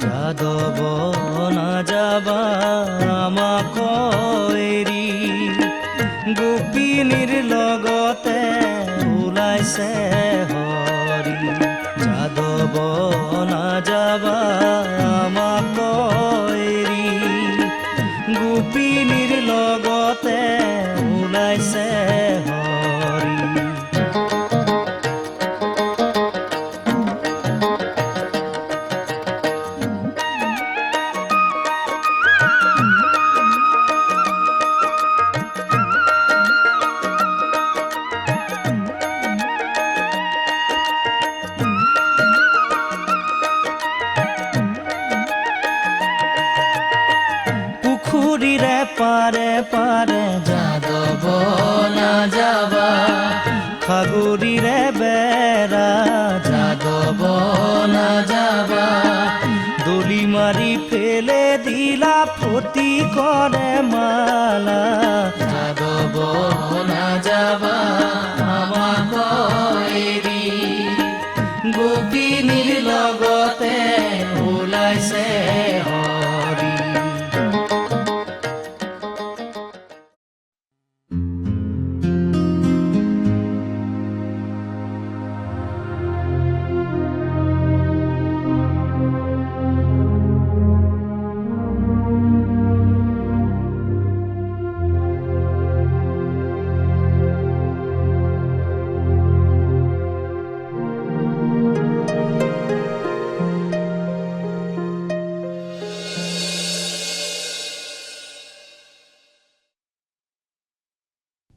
যাদব না যাবা আমাক এৰি গোপিনীৰ লগতে ওলাইছে হৰি যাদব না যাবা আমাক এৰি গোপিনীৰ লগতে ওলাইছে হৰি পুখুৰীৰে পাৰে পাৰে যাদব না যাবা সাগৰীৰে বেৰা যাদব না যাবা দলি মাৰি ফেলে দিলা ফটি কৰে মালা যাদব না যাবা আমাক এৰি গোপিনীৰ লগতে ওলাইছে হৰি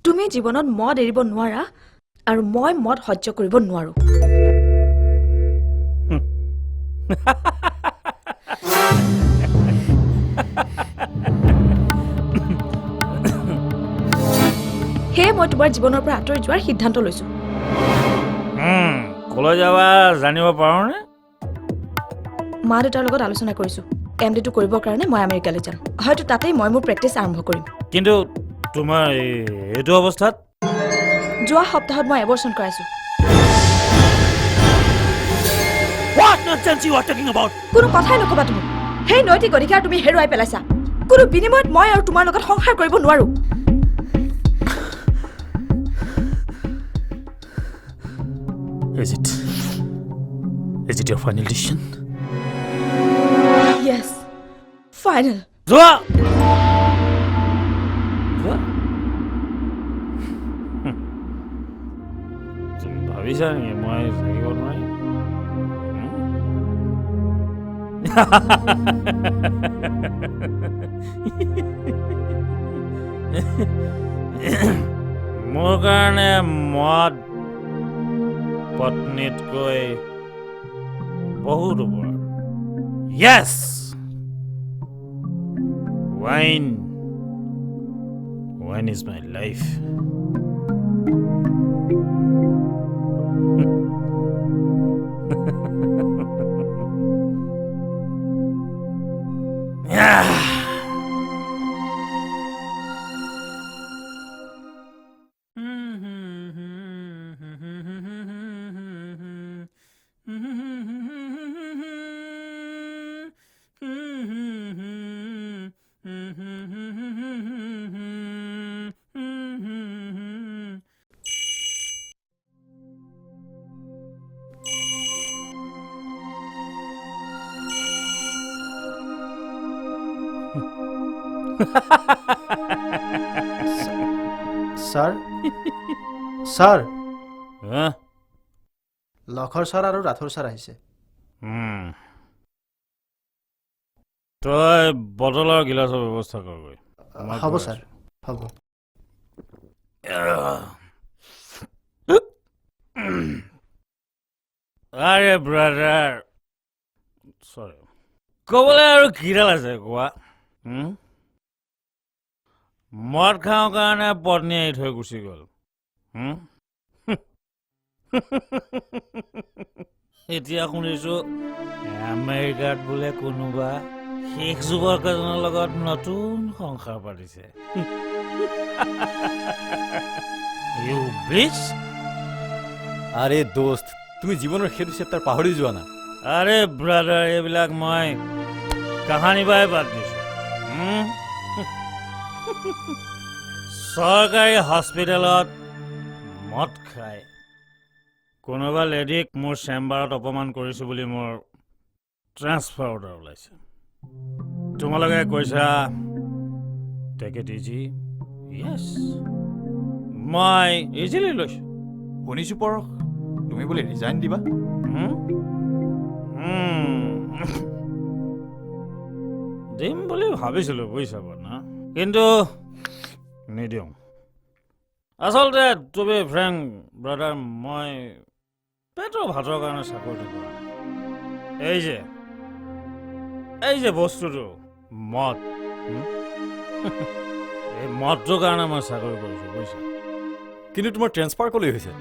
তুমি জীৱনত মদ এৰিব নোৱাৰা আৰু মই মদ সহ্য কৰিব নোৱাৰো হে মই তোমাৰ জীৱনৰ পৰা আঁতৰি যোৱাৰ সিদ্ধান্ত লৈছো কলৈ যাবা জানিব পাৰোনে মা দেউতাৰ লগত আলোচনা কৰিছো এমডিটো কৰিবৰ কাৰণে মই আমেৰিকালৈ যাম হয়তো তাতেই মই মোৰ প্ৰেক্টিছ আৰম্ভ কৰিম কিন্তু তোমাৰ এইটো অৱস্থাত যোৱা সপ্তাহত মই এবৰ্চন কৰাইছো What nonsense you are talking about? কোনো কথাই নকবা তুমি সেই নৈতিক অধিকাৰ তুমি হেৰুৱাই পেলাইছা কোনো বিনিময়ত মই আৰু তোমাৰ লগত সংসাৰ কৰিব নোৱাৰো Is it your final decision? Yes, final. যোৱা তুমি ভাবিছা নেকি মই থাকিব নোৱাৰিম মোৰ কাৰণে মদ পত্নীতকৈ বহুত ওপৰ Yes! Wine is my life. Sir sir Huh? লখৰ স্যাৰ আৰু ৰাথোৰ স্যাৰ আহিছে তই বটলৰ গিলাচৰ ব্যৱস্থা কৰগৈ হ'ব স্যাৰ হ'ব আৰে ব্ৰাদাৰ সৰি ক'বলৈ আৰু কিডাল আছে কোৱা মদ খাওঁ কাৰণে পত্নী এৰি থৈ গুচি গ'ল এতিয়া শুনিছো আমেৰিকাত বোলে কোনোবা শেষ যুৱকজনৰ লগত নতুন সংসাৰ পাতিছে You bitch! আৰে দোস্ত তুমি জীৱনৰ সেইটো চেপ্টাৰ পাহৰি যোৱা না আৰে ব্ৰাদাৰ এইবিলাক মই কাহানী বাই বাদ দিছো চৰকাৰী হস্পিটেলত মদ খাই কোনোবা লেডিক মোৰ চেম্বাৰত অপমান কৰিছো বুলি মোৰ ট্ৰান্সফাৰ অৰ্ডাৰ ওলাইছে তোমালোকে কৈছা টেক ইট ইজি য়েছ মই ইজিলি লৈছো শুনিছো পৰশ তুমি বোলে ৰিজাইন দিবা দিম বুলি ভাবিছিলো বুজিছা না কিন্তু নিদিওঁ আচলতে তুমি ফ্ৰেংক ব্ৰাদাৰ মই পেটৰ ভাতৰ কাৰণে চাকৰিটো কৰা নাই এই যে বস্তুটো মদ এই মদটোৰ কাৰণে মই চাকৰি কৰিছোঁ বুজিছা কিন্তু তোমাৰ ট্ৰেন্সফাৰ ক'লৈ হৈছে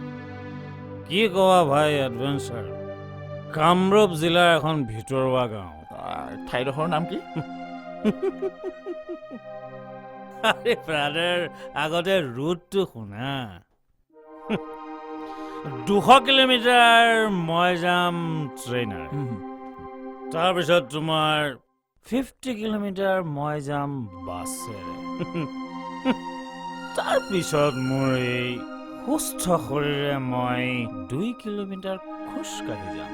কি কোৱা ভাই এডভেঞ্চাৰ কামৰূপ জিলাৰ এখন ভিতৰুৱা গাঁও ঠাইডোখৰৰ নাম কি আৰে ব্ৰাদাৰ আগতে ৰুটটো শুনা 200 কিলোমিটাৰ মই যাম ট্ৰেইনাৰ তাৰপিছত তোমাৰ 50 কিলোমিটাৰ মই যাম বাছেৰে তাৰপিছত মোৰ এই সুস্থ শৰীৰে মই 2 কিলোমিটাৰ খোজকাঢ়ি যাম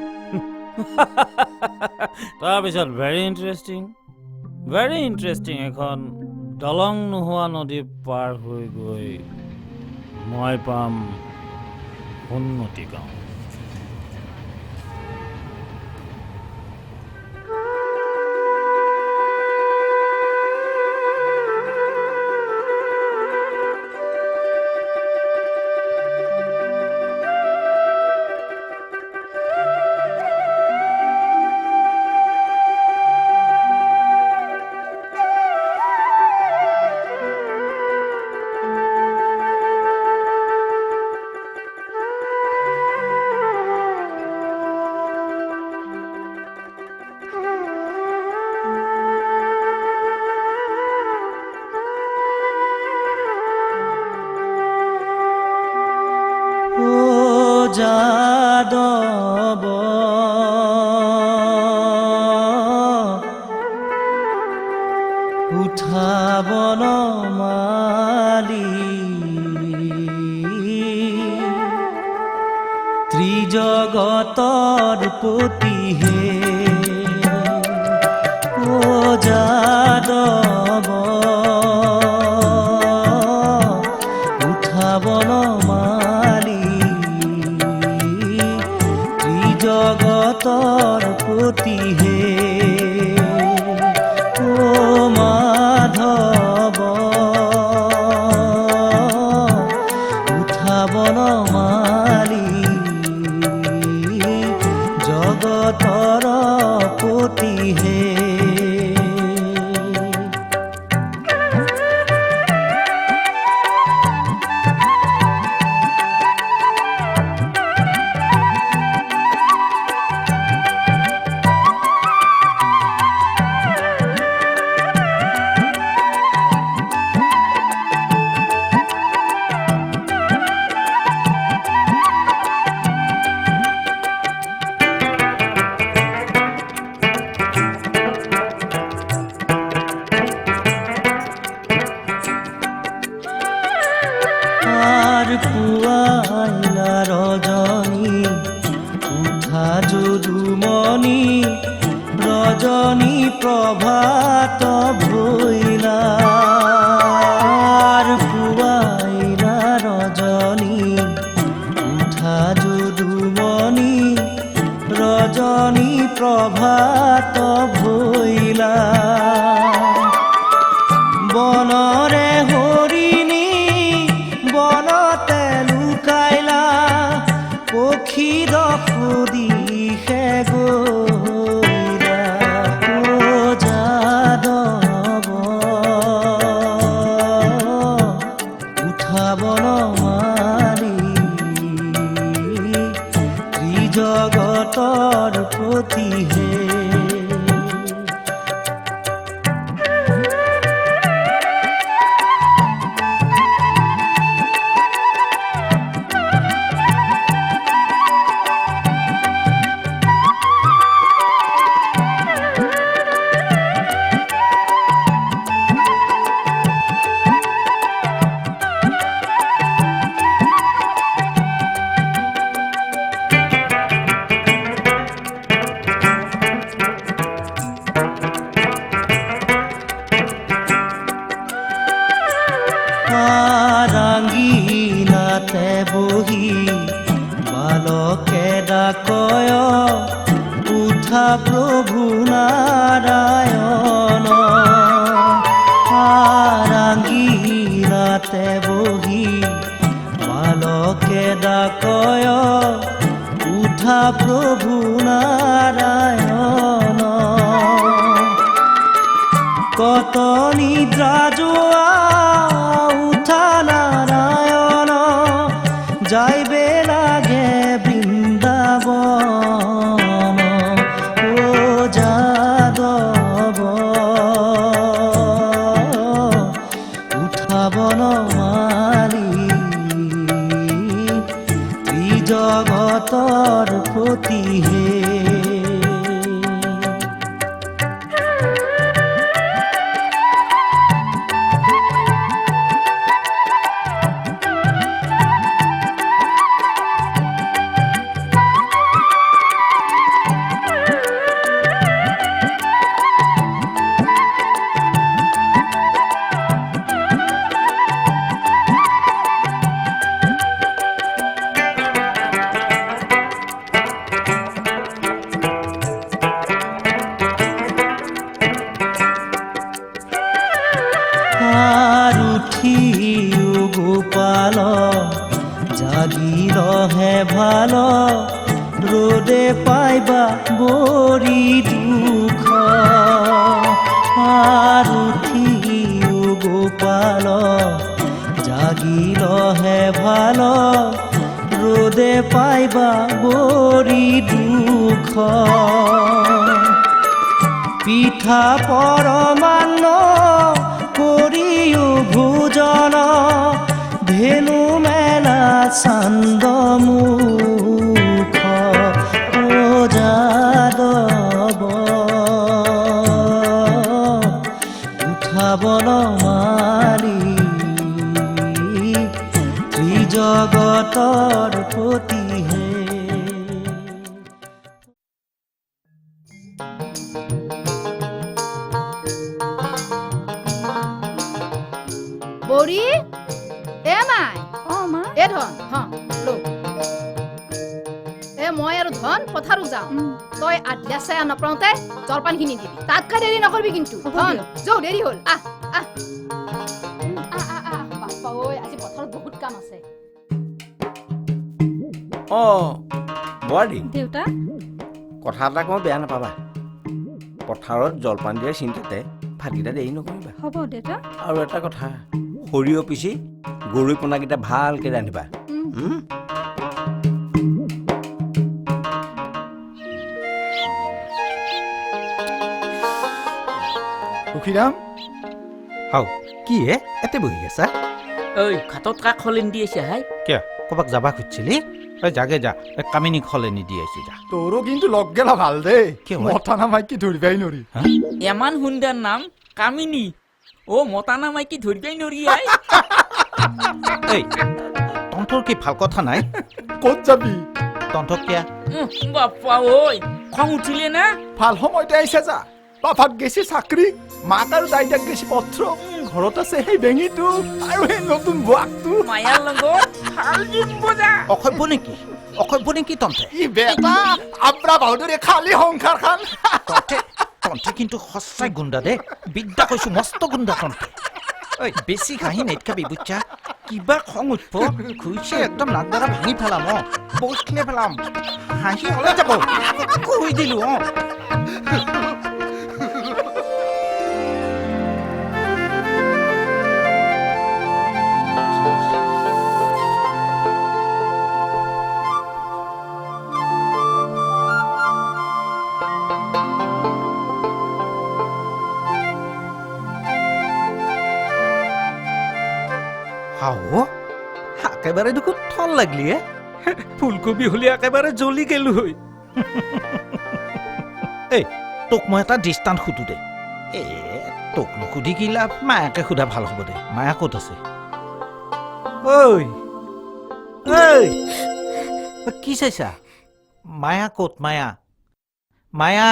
তাৰপিছত ভেৰি ইণ্টাৰেষ্টিং এখন দলং নোহোৱা নদী পাৰ হৈ গৈ মই পাম উন্নতি গাঁও যাদৱ উঠাবন মালি ত্ৰিজগতৰ পতিহে ও যাদৱ উঠাবন মালি জগতৰ পতিহে ও মাধৱ উঠাবন মালি জগতৰ পতিহে পুৱাইলা ৰজনী উঠা যদুমণি ৰজনী প্ৰভাত ভৈলা পুৱাইলা ৰজনী উঠা যদুমণি ৰজনী প্ৰভাত ভৈলা বনৰে হৰিণী বনতে লুকাইলা পক্ষী দফুদিশে গইলা বনমালী ত্ৰিজগতৰ প্ৰতিহে আৰাংগিনাতে বহি বালকে ডাকয় উঠা প্ৰভু নাৰায়ণ আৰাংগিনাতে বহি বালকে ডাকয় উঠা প্ৰভু নাৰায়ণ কত নিদ্ৰা যোৱা উঠা নাৰায়ণ যাইবে লাগে বৃন্দাবন ও যাদৱ উঠা বনমালী ত্ৰিজগতৰ প্ৰতিহে গোপাল জাগিলহে ভাল ৰোদে পাইবা বৰি দুখ আৰুঠিও গোপাল জাগিলহে ভাল ৰোদে পাইবা বৰি দুখ পিঠা পৰমান্ন কৰিও ভোজন ধেনু মেলা চান্দমুখ ও যাদৱ উঠা বনমালী ত্ৰিজগতৰ প্ৰতিহে বৰি এ মাই মা এ ধন লো এ মই আৰু ধন পথাৰত যাওঁ তই আধিয়া চায়া নপৰাওঁতে জলপানখিনি দিবি তাতকৈ দেৰি নকৰিবি কিন্তু ধন যৌ দেৰি হ'ল আহ আহ বাপ্পা ঐ আজি পথাৰত বহুত কাম আছে বোৱাৰী দেউতা কথা এটা কওঁ বেয়া নাপাবা পথাৰত জলপান দিয়াৰ চিন্তাতে ভাতকেইটা দেৰি নকৰিবা হ'ব দেউতা আৰু এটা কথা সৰিয়হ পিচি গৰৈ পোনাকেইটা ভালকে ৰান্ধিবা সুখীৰাম হাও কি হে এতে বহি আছা ঐ ঘাটত কাক খলেন দি আছে হাই কিয় ক'ৰবাক যাবা খুজিছিলি যাগে যা কামিনী খলেনি দি আহিছে যা তোৰো কিন্তু লগ গেলা ভাল দেই কিয়? মতা না মাইকি ধৰিবাই নৰি এমান সুন্দৰ নাম কামিনী ও মতানা মাইকি ধৰিবাই নৰি আই এই তহঁতৰ কি ভাল কথা নাই ক'ত যাবি তহঁতক কিয়া বাপ্পা ঐ খং উঠিলে না ভাল সময়তে আহিছে যা বাপাক গেছি চাকৰি মাক আৰু দাইতাক গেছি পত্ৰ ঘৰত আছে সেই বেঙিটো আৰু সেই নতুন বোৱাকটো মায়াৰ লগত ভাল দিন বজা অসভ্য নেকি তহঁতে ই বেটা আব্ৰা বাহুদুৰে খালী সংসাৰ খান তহঁতে কিন্তু সঁচাই গুণ্ডা দে বিদ্যা কৈছো মস্ত গুণ্ডা তহঁতে ঐ বেছি ঘাঁহি নেটকাবি বুজছা কিবা খং উঠব খুইছে একদম নাকদাৰা ভাঙি পেলাম পৌচ খেলে পেলাম হাঁহি হলে যাব কৈ দিলো আও একেবাৰে দেখোন থল লাগলি ফুলকবি হলে একেবাৰে জ্বলি গেলো হৈ এই তোক মই এটা দৃষ্টান্ত সুধো দে তোক নুসুধি কি লাভ মায়াকে সোধা ভাল হ'ব দে মায়া ক'ত আছে ঐ কি চাইছা মায়া ক'ত মায়া মায়া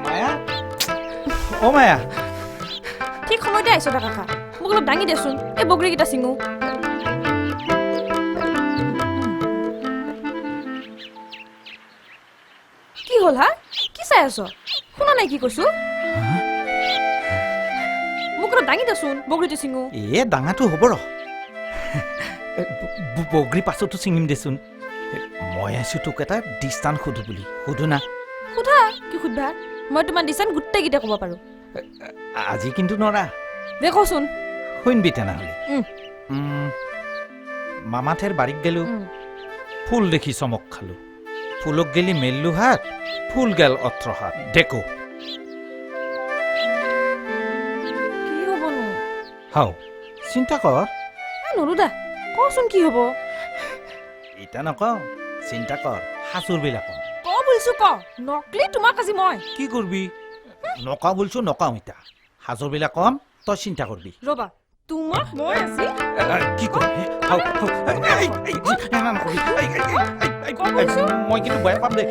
মায়া অ মায়া ঠিক সময়তে আহিছ দা কাকা মোক অলপ দাঙি দেচোন এই বগৰীকেইটা চিঙো কি হ'ল হা কি চাই আছ শুনা নাই কি কৈছো মোক অলপ দাঙি দেচোন বগৰীটো চিঙো ডাঙাটো হ'ব ৰ বগৰী পাছতো ছিঙিম দেচোন মই আছো তোক এটা দৃষ্টান্ত সুধো বুলি সুধো না সোধা কি সুধবা মই তোমাৰ ডিচাইন গোটেইকেইটা ক'ব পাৰো আজি কিন্তু নৰা দে কচোন শুনবি তেনেহ'লে মামাথেৰ বাৰীত গেলো ফুল দেখি চমক খালো ফুলক গেলি মেললো হাত ফুল গেল 18 হাত দেখো কি হ'বনো হাও চিন্তা কৰ নৰো দা কচোন কি হ'ব এতিয়া নকওঁ চিন্তা কৰ সাঁচোৰবিলাক ক বুলিছো ক নকলি তোমাক আজি মই কি কৰবি নকওঁ বুলিছো নকওঁ এতিয়া সাঁচোৰবিলাক কম তই চিন্তা কৰবি ৰবা তোমাক মই আজি কি কৰবি মই কিন্তু বেয়া পাম দে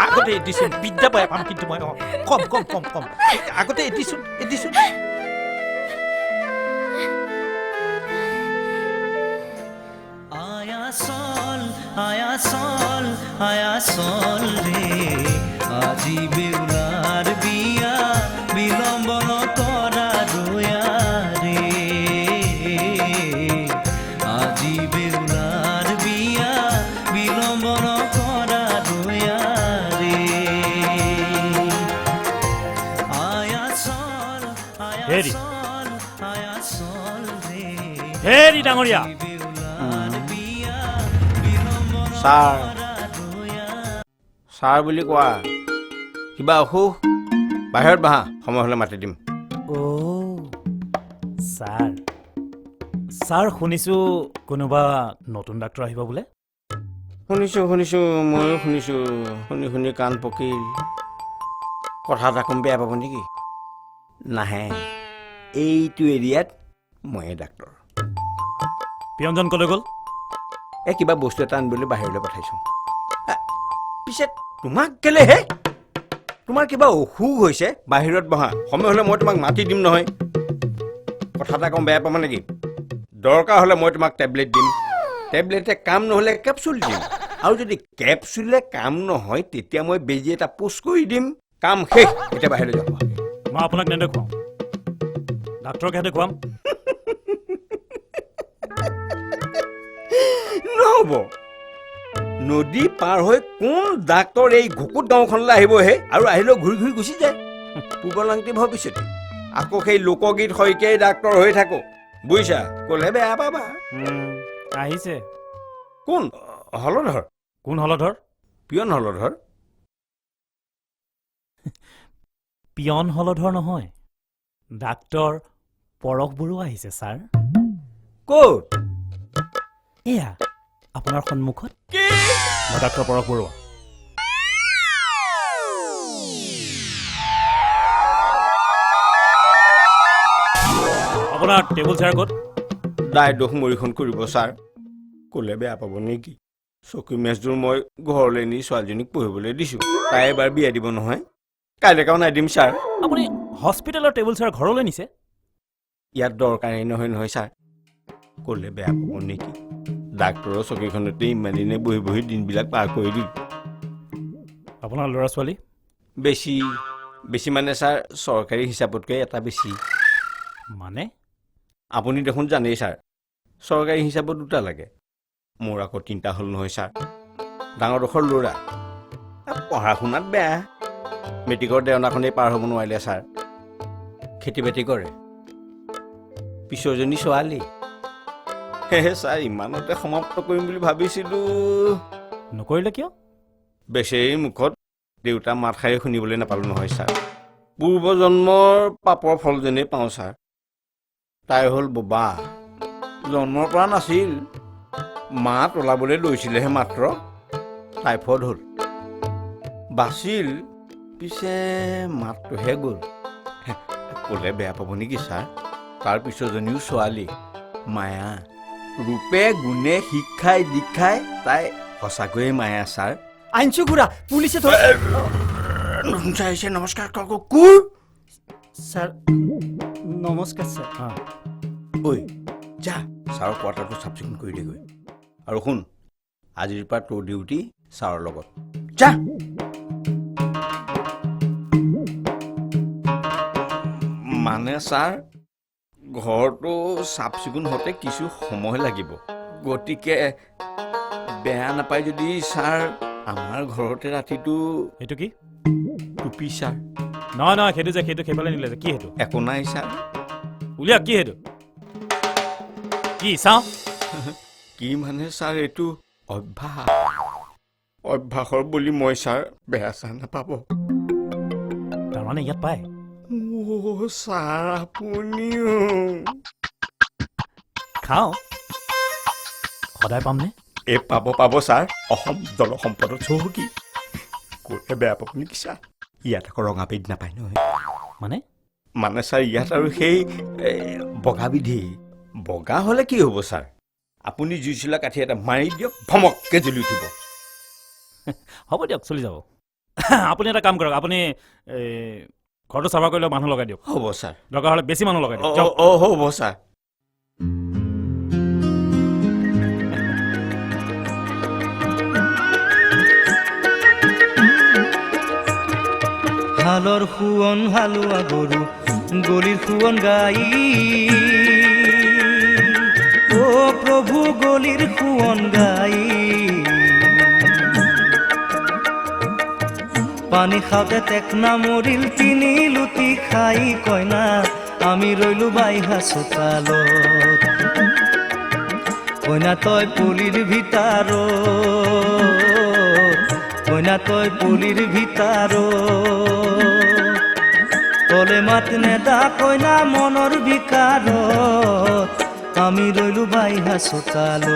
আগতে এডিচোন বিদ্যা পাই পাম কিন্তু মই কম কম কম কম আগতে এডিচোন আয়া চল ৰে আজি বেউলাৰ বিয়া বিলম্বন কৰা দয়া ৰে আজি বেউলাৰ বিয়া বিলম্বন কৰা দয়া ৰে আয়া চল হেৰি ৰে হেৰি ডাঙৰীয়া ছাৰ বুলি কোৱা কিবা অসুখ বাহিৰত বহা সময় হ'লে মাতি দিম ছাৰ শুনিছো কোনোবা নতুন ডাক্তৰ আহিব বোলে শুনিছো ময়ো শুনিছো শুনি কাণ পকিল কথা এটা কম বেয়া পাব নেকি নাহে এইটো এৰিয়াত ময়ে ডাক্তৰ পিয়নজন ক'লৈ গ'ল কিবা বস্তু এটা আনিবলৈ বাহিৰলৈ পঠাইছোঁ পিছে তোমাক কেলে হে তোমাৰ কিবা অসুখ হৈছে বাহিৰত বহা সময় হ'লে মই তোমাক মাতি দিম নহয় কথা এটা কম বেয়া পাব নেকি দৰকাৰ হ'লে মই তোমাক টেবলেট দিম টেবলেটে কাম নহ'লে কেপচুল দিম আৰু যদি কেপচুলে কাম নহয় তেতিয়া মই বেজী এটা পোষ কৰি দিম কাম শেষ এতিয়া বাহিৰলৈ যাব মই আপোনাক নেদেখুৱাম ডাক্তৰকহে দেখুৱাম নহ'ব নদী পাৰ হৈ কোন ডাক্তৰ এই ঘুকুত গাঁওখনলৈ আহিবহে আৰু আহিলেও ঘূৰি ঘূৰি গুচি যায় পূৰ্বলাংটি ভৱিষ্যতে আকৌ সেই লোকগীত শইকীয়াই ডাক্তৰ হৈ থাকো বুজিছা ক'লে বেয়া পাবা আহিছে কোন হলধৰ কোন হলধৰ পিয়ন হলধৰ পিয়ন হলধৰ নহয় ডাক্তৰ পৰশ বৰুৱা আহিছে ছাৰ ক'ত এয়া আপোনাৰ সন্মুখত মই ডাক্তৰ পৰশ বৰুৱা আপোনাৰ টেবুল চেয়াৰ ক'ত দাই দোষ মৰিখন কৰিব ছাৰ ক'লে বেয়া পাব নেকি চকী মেজযোৰ মই ঘৰলৈ নি ছোৱালীজনীক পঢ়িবলৈ দিছোঁ তাই এবাৰ বিয়া দিব নহয় কাইলৈ কাও নাই দিম ছাৰ আপুনি হস্পিটেলৰ টেবুল চেয়াৰ ঘৰলৈ নিছে ইয়াত দৰকাৰী নহয় ছাৰ ক'লে বেয়া পাব নেকি ডাক্তৰৰ চকীখনতে ইমান দিনে বহি বহি দিনবিলাক পাৰ কৰি দিলোঁ। আপোনাৰ ল'ৰা ছোৱালী? বেছি বেছি মানে ছাৰ চৰকাৰী হিচাপতকৈ এটা বেছি। মানে আপুনি দেখোন জানেই ছাৰ, চৰকাৰী হিচাপত 2টা লাগে। মোৰ আকৌ 3টা হ'ল নহয় ছাৰ। ডাঙৰডোখৰ ল'ৰা পঢ়া শুনাত বেয়া, মেট্ৰিকৰ দেওনাখনেই পাৰ হ'ব নোৱাৰিলে ছাৰ। খেতি বাতি কৰে। পিছৰজনী ছোৱালী। সেয়ে ছাৰ ইমানতে সমাপ্ত কৰিম বুলি ভাবিছিলোঁ। নকৰিলে কিয়? বেচেৰীৰ মুখত দেউতা মাত খাই শুনিবলৈ নাপালোঁ নহয় ছাৰ। পূৰ্বজন্মৰ পাপৰ ফল যেনেই পাওঁ ছাৰ। তাই হ'ল বোবা, জন্মৰ পৰা নাছিল। মাত ওলাবলৈ লৈছিলেহে মাত্ৰ। টাইফইড হ'ল, বাচিল, পিছে মাতটোহে গ'ল। ক'লে বেয়া পাব নেকি ছাৰ? তাৰ পিছৰজনীও ছোৱালী, মায়া। ৰূপে গুণে শিক্ষাই দীক্ষাই তাই সঁচাকৈয়ে মায়া ছাৰ। আনিছো খুৰা, পুলিচে ধৰে। আহিছে, নমস্কাৰ কুকুৰ। ছাৰ নমস্কাৰ ছাৰ। ঐ যা ছাৰৰ কোৱাৰ্টাৰটো চাফ চিকুণ কৰি দেগৈ। আৰু শুন, আজিৰ পৰা তোৰ ডিউটি ছাৰৰ লগত। যা। মানে ছাৰ ঘৰটো চাফ চিকুণ হওঁতে কিছু সময় লাগিব, গতিকে বেয়া নাপায় যদি ছাৰ আমাৰ ঘৰতে ৰাতিটো। এইটো কি? টুপি ছাৰ। নহয় নহয়, সেইটো সেইফালে নিলে যে কি সেইটো? একো নাই ছাৰ। উলিয়া, কি সেইটো? কি চাওঁ? কি মানে ছাৰ এইটো অভ্যাসৰ বুলি মই ছাৰ বেয়া চাহ নাপাব। তাৰমানে ইয়াত পায়? ছাৰ আপুনিও খাওঁ। সদায় পামনে? এই পাব ছাৰ। অসম জলসম্পদত চহকী। ক'লে বেয়া পাব নেকি ছাৰ? ইয়াত আকৌ ৰঙা পেড নাপায় নহয়। মানে ছাৰ ইয়াত আৰু সেই বগা বিধি। বগা হ'লে কি হ'ব ছাৰ? আপুনি জুই চোলা কাঠি এটা মাৰি দিয়ক, ভমককে জ্বলি উঠিব। হ'ব দিয়ক, চলি যাব। আপুনি এটা কাম কৰক, আপুনি ঘৰটো চাফা কৰিলে মানুহ লগাই দিয়ক। হ'ব ছাৰ। দৰকাৰ হ'লে বেছি মানুহ লগাই দিয়ক। হ'ব ছাৰ। হালৰ সোৱন হালোৱা গৰু, গলিৰ সোৱন গাই। অ প্ৰভু গলিৰ সোৱন গাই। পানী খাওঁতে টেকনা মৰিল, তিনি লুটি খাই কইনা আমি ৰৈলো বাইহা চোতালত। কইনা তই পুলিৰ ভিতাৰত, কইনা তই পুলিৰ ভিতাৰত। তলে মাত নেদা কইনা মনৰ বিকাৰত, আমি ৰৈলো বাইহা চোতালত।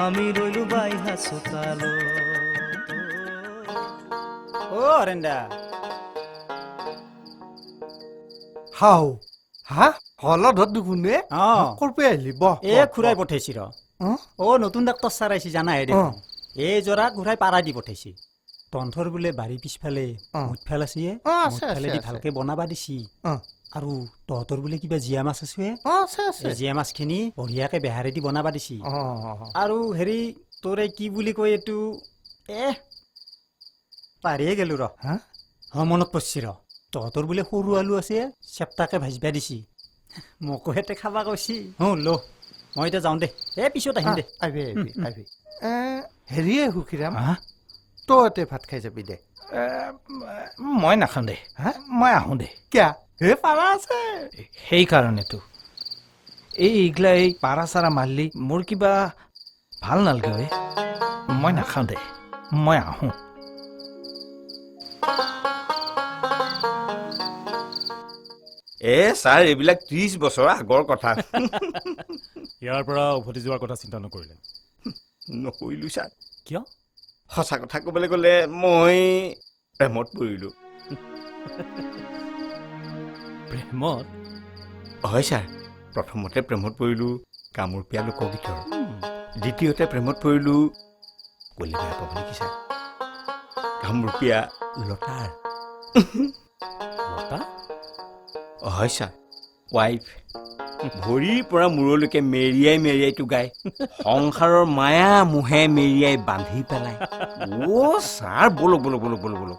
আমি ৰৈলো বাইহা চোতালত। অৰেন্দা হাও হা হলত দুগুণে কৰপে আহিলি বহ। খুৰাই পঠাইছি ৰ। নতুন ডাক্তৰ ছাৰ আহিছে জানাই দেখোন। এই জৰা ঘূৰাই পাৰা দি পঠাইছি। তন্থৰ বোলে বাৰী পিছফালে মুঠফাল আছে, মুঠফালেদি ভালকে বনাবা দিছি। আৰু তহঁতৰ বোলে কিবা জীয়া মাছ আছে, জীয়া মাছখিনি বঢ়িয়াকে বেহাৰেদি বনাবা দিছি। আৰু হেৰি তোৰ কি বুলি কয় এইটো, পাৰিয়ে গেলো ৰ। মনত পৰছি ৰ, তহঁতৰ বোলে সৰু আলু আছে, চেপ্তাকে ভাজিবা দিছি। মোকো হেতে খাবা কৈছি। ল মই এতিয়া যাওঁ দে, পিছত আহিম দে। হেৰিয়ে সুখীৰাম, তহঁতে ভাত খাই যাবি দে। মই নাখাওঁ দে, মই আহোঁ দে। কিয়া হে পাৰা আছে? সেইকাৰণেতো এইগিলা পাৰা চাৰা মাৰলি মোৰ কিবা ভাল নালাগে। মই নাখাওঁ দে, মই আহোঁ। ছাৰ এইবিলাক 30 বছৰ আগৰ কথা। ইয়াৰ পৰা উভতি যোৱাৰ কথা চিন্তা নকৰিলে? নকৰিলোঁ ছাৰ। কিয়? সঁচা কথা ক'বলৈ গ'লে মই প্ৰেমত পৰিলোঁ। প্ৰেমত? হয় ছাৰ, প্ৰথমতে প্ৰেমত পৰিলোঁ কামৰূপীয়া লোকগীতৰ, দ্বিতীয়তে প্ৰেমত পৰিলোঁ, ক'লে বেয়া পাব নেকি ছাৰ, কামৰূপীয়া লতাৰ। লতা? হয় ছাৰ, ৱাইফ ভৰিৰ পৰা মূৰলৈকে মেৰিয়াই মেৰিয়াইটো গায় সংসাৰৰ মায়া মোহে মেৰিয়াই বান্ধি পেলাই অ' ছাৰ বলক বলক বলক বলক বলক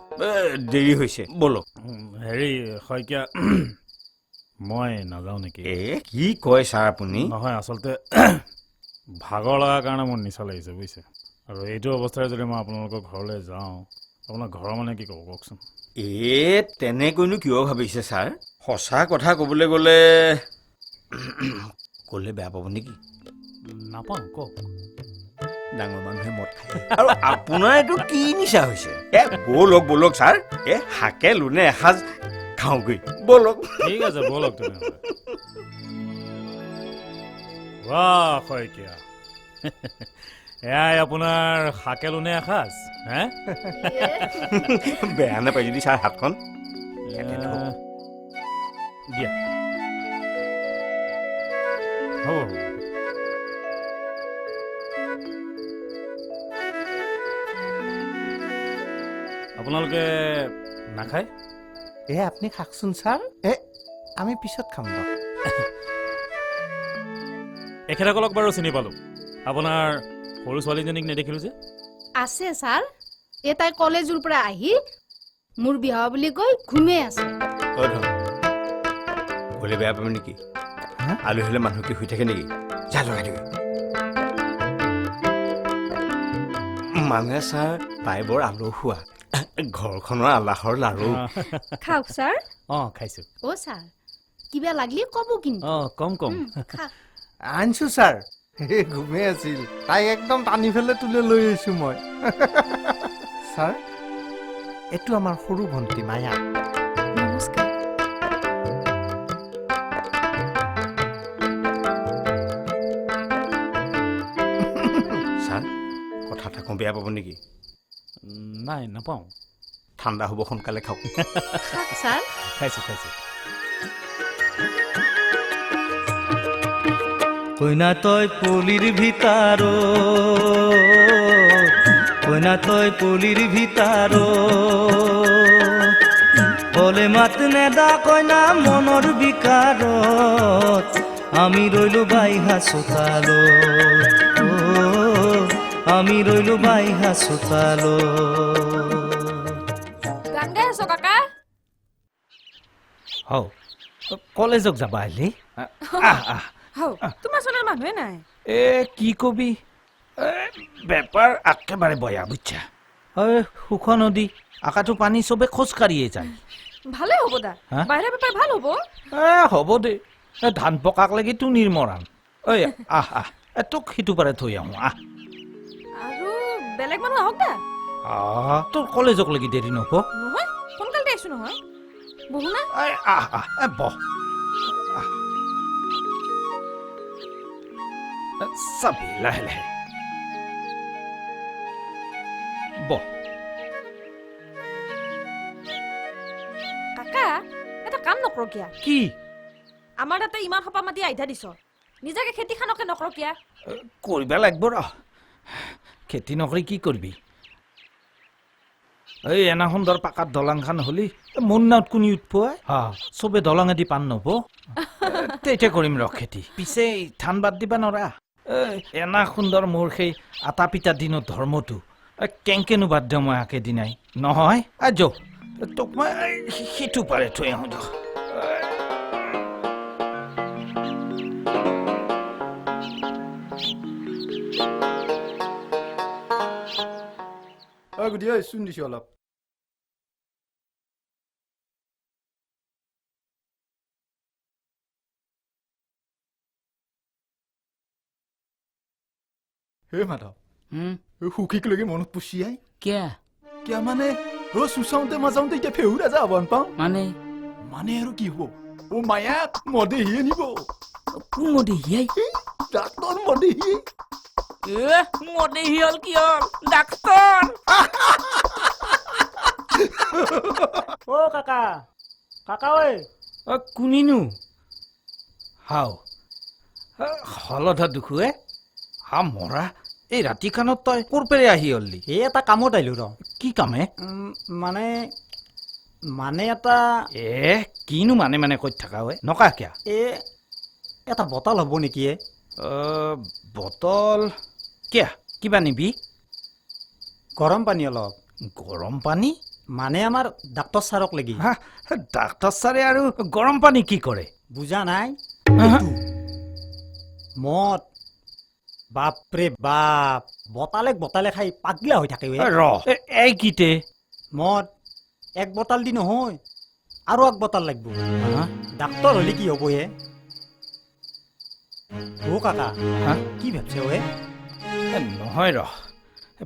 দেৰি হৈছে বলক হেৰি শইকীয়া মই নাযাওঁ নেকি কি কয় ছাৰ আপুনি নহয় আচলতে ভাগৰ লগাৰ কাৰণে মোৰ নিচা লাগিছে বুজিছে আৰু এইটো অৱস্থাৰে যদি মই আপোনালোকৰ ঘৰলৈ যাওঁ আপোনাৰ ঘৰৰ মানে কি ক'ব কওকচোন তেনেকৈনো কিয় ভাবিছে ছাৰ সঁচা কথা ক'বলৈ গ'লে ক'লে বেয়া পাব নেকি নাপাওঁ কওক ডাঙৰ মানুহে মদ খায় আৰু আপোনাৰ এইটো কি নিচা হৈছে বলক বলক ছাৰ শাকে লোনে এসাঁজ খাওঁগৈ বলক ঠিক আছে বলক তেনেহ'লে বাহ শইকীয়া এয়াই আপোনাৰ শাকে লোনে এসাঁজ হে বেয়া নাপায় যদি ছাৰ হাতখন দিয়া হ'ব আপোনালোকে নাখায় আপুনি খাকচোন ছাৰ আমি পিছত খাম দিয়ক এখেতসকলক বাৰু চিনি পালোঁ আপোনাৰ সৰু ছোৱালীজনীক নেদেখিলোঁ যে আছে ছাৰ তাই কলেজৰ পৰা আহি মোৰ বিয়া বুলি কৈ ঘুমে আছে ক'লে বেয়া পাব নেকি আলহী হ'লে মানুহ কি শুই থাকে নেকি যা লগাই দিবি মানে ছাৰ তাই বৰ আলসুৱা ঘৰখনৰ আলাহৰ লাৰু খাওক ছাৰ খাইছোঁ ছাৰ কিবা লাগিলে ক'ব কিন্তু কম আনিছোঁ ছাৰ ঘুমে আছিল তাইক একদম টানি পেলাই তুলি লৈ আহিছোঁ মই ছাৰ এইটো আমাৰ সৰু ভণ্টি মায়া নমস্কাৰ ছাৰ কথা এটা কওঁ বেয়া পাব নেকি নাই নাপাওঁ ঠাণ্ডা হ'ব সোনকালে খাওক ছাৰ খাইছোঁ কইনা তই পুলিৰ ভিতাৰো কইনা তই পুলিৰ ভিতাৰো বলে মাত নেদা কইনা মনৰ বিকাৰত আমি ৰইলো বাইহা চোতালো আমি ৰইলো বাইহা চোতালো গান গাই আছ কাকা কলেজক যাবা আহিলি তোমাৰ চোনৰ মানুহে নাই কি কবি বেপাৰ একেবাৰে বয়া বুজিছা সুখ নদী আকাটো পানী চবে খোজকাঢ়িয়ে যায় ভালে হ'ব দা বাহিৰা বেপাৰ ভাল হ'ব হ'ব দে ধান পকাক লাগি তোৰ নিৰ্মৰাণ তোক সিটো পাৰে থৈ আহোঁ আৰু বেলেগ মানুহ আহক দা তোৰ কলেজক লাগি দেৰি নহ'ব নহয় সোনকালে আহিছো নহয় বহু না বহ চাবি লাহে লাহে বহ কাকা এটা কাম নকৰ কিয়া কি আমাৰ তাতে ইমান সপা মাতি আইধা দিছ নিজাকে খেতিখানকে নকৰ কিয়া কৰিব লাগিব ৰ খেতি নকৰি কি কৰিবি এনা সুন্দৰ পাকাত দলংখান হলি মোৰ নাৱত কোনি উঠপুৱাই চবে দলঙেদি পান নব তেতিয়া কৰিম ৰ খেতি পিছে ধান বাদ দিবা নৰা এনা সুন্দৰ মোৰ সেই আটা পিতা দিনৰ ধৰ্মটো কেংকেনো বাদ দিওঁ মই একেদিনাই নহয় যৌ তোক মই সিটো পাৰে থৈ আহোঁ দিয়ক গুটি চোন দিছো অলপ হে মাধৱ সুখীকলৈকে মনত পুচিয়াই কিয় মানে চুচাওঁতে মাজাওঁতে এতিয়া ফেহু ৰাজা হ'ব পাওঁ মানে আৰু কি হ'ব মায়াক মদেহিয়ে নিব কোন মদেহিয়াই ডাক্তৰ মদেহি মদেহি হ'ল কি হ'ল ডাক্তৰ কাকা কাকা ঐ কোনিনো হাও হলধা দুখুৱে মৰা এই ৰাতিখানত তই ক'ৰ পেৰে আহি হলি এটা কামত আহিলো ৰ কি কামে মানে এটা কিনো মানে কৈ থাকা নকা কিয়া এটা বটল হ'ব নেকি বটল কিয় কিবা নিবি গৰম পানী অলপ গৰম পানী মানে আমাৰ ডাক্তৰ ছাৰক লাগি হা ডাক্তৰ ছাৰে আৰু গৰম পানী কি কৰে বুজা নাই মদ বাপৰে বাপ বটালে খাই পাগলা হৈ থাকে এই কিতে মদ এক বটাল দি নহয় আৰু এক বটাল লাগিব ডাক্তৰ হ'লে কি হ'ব কাকা কি ভাবছে নহয়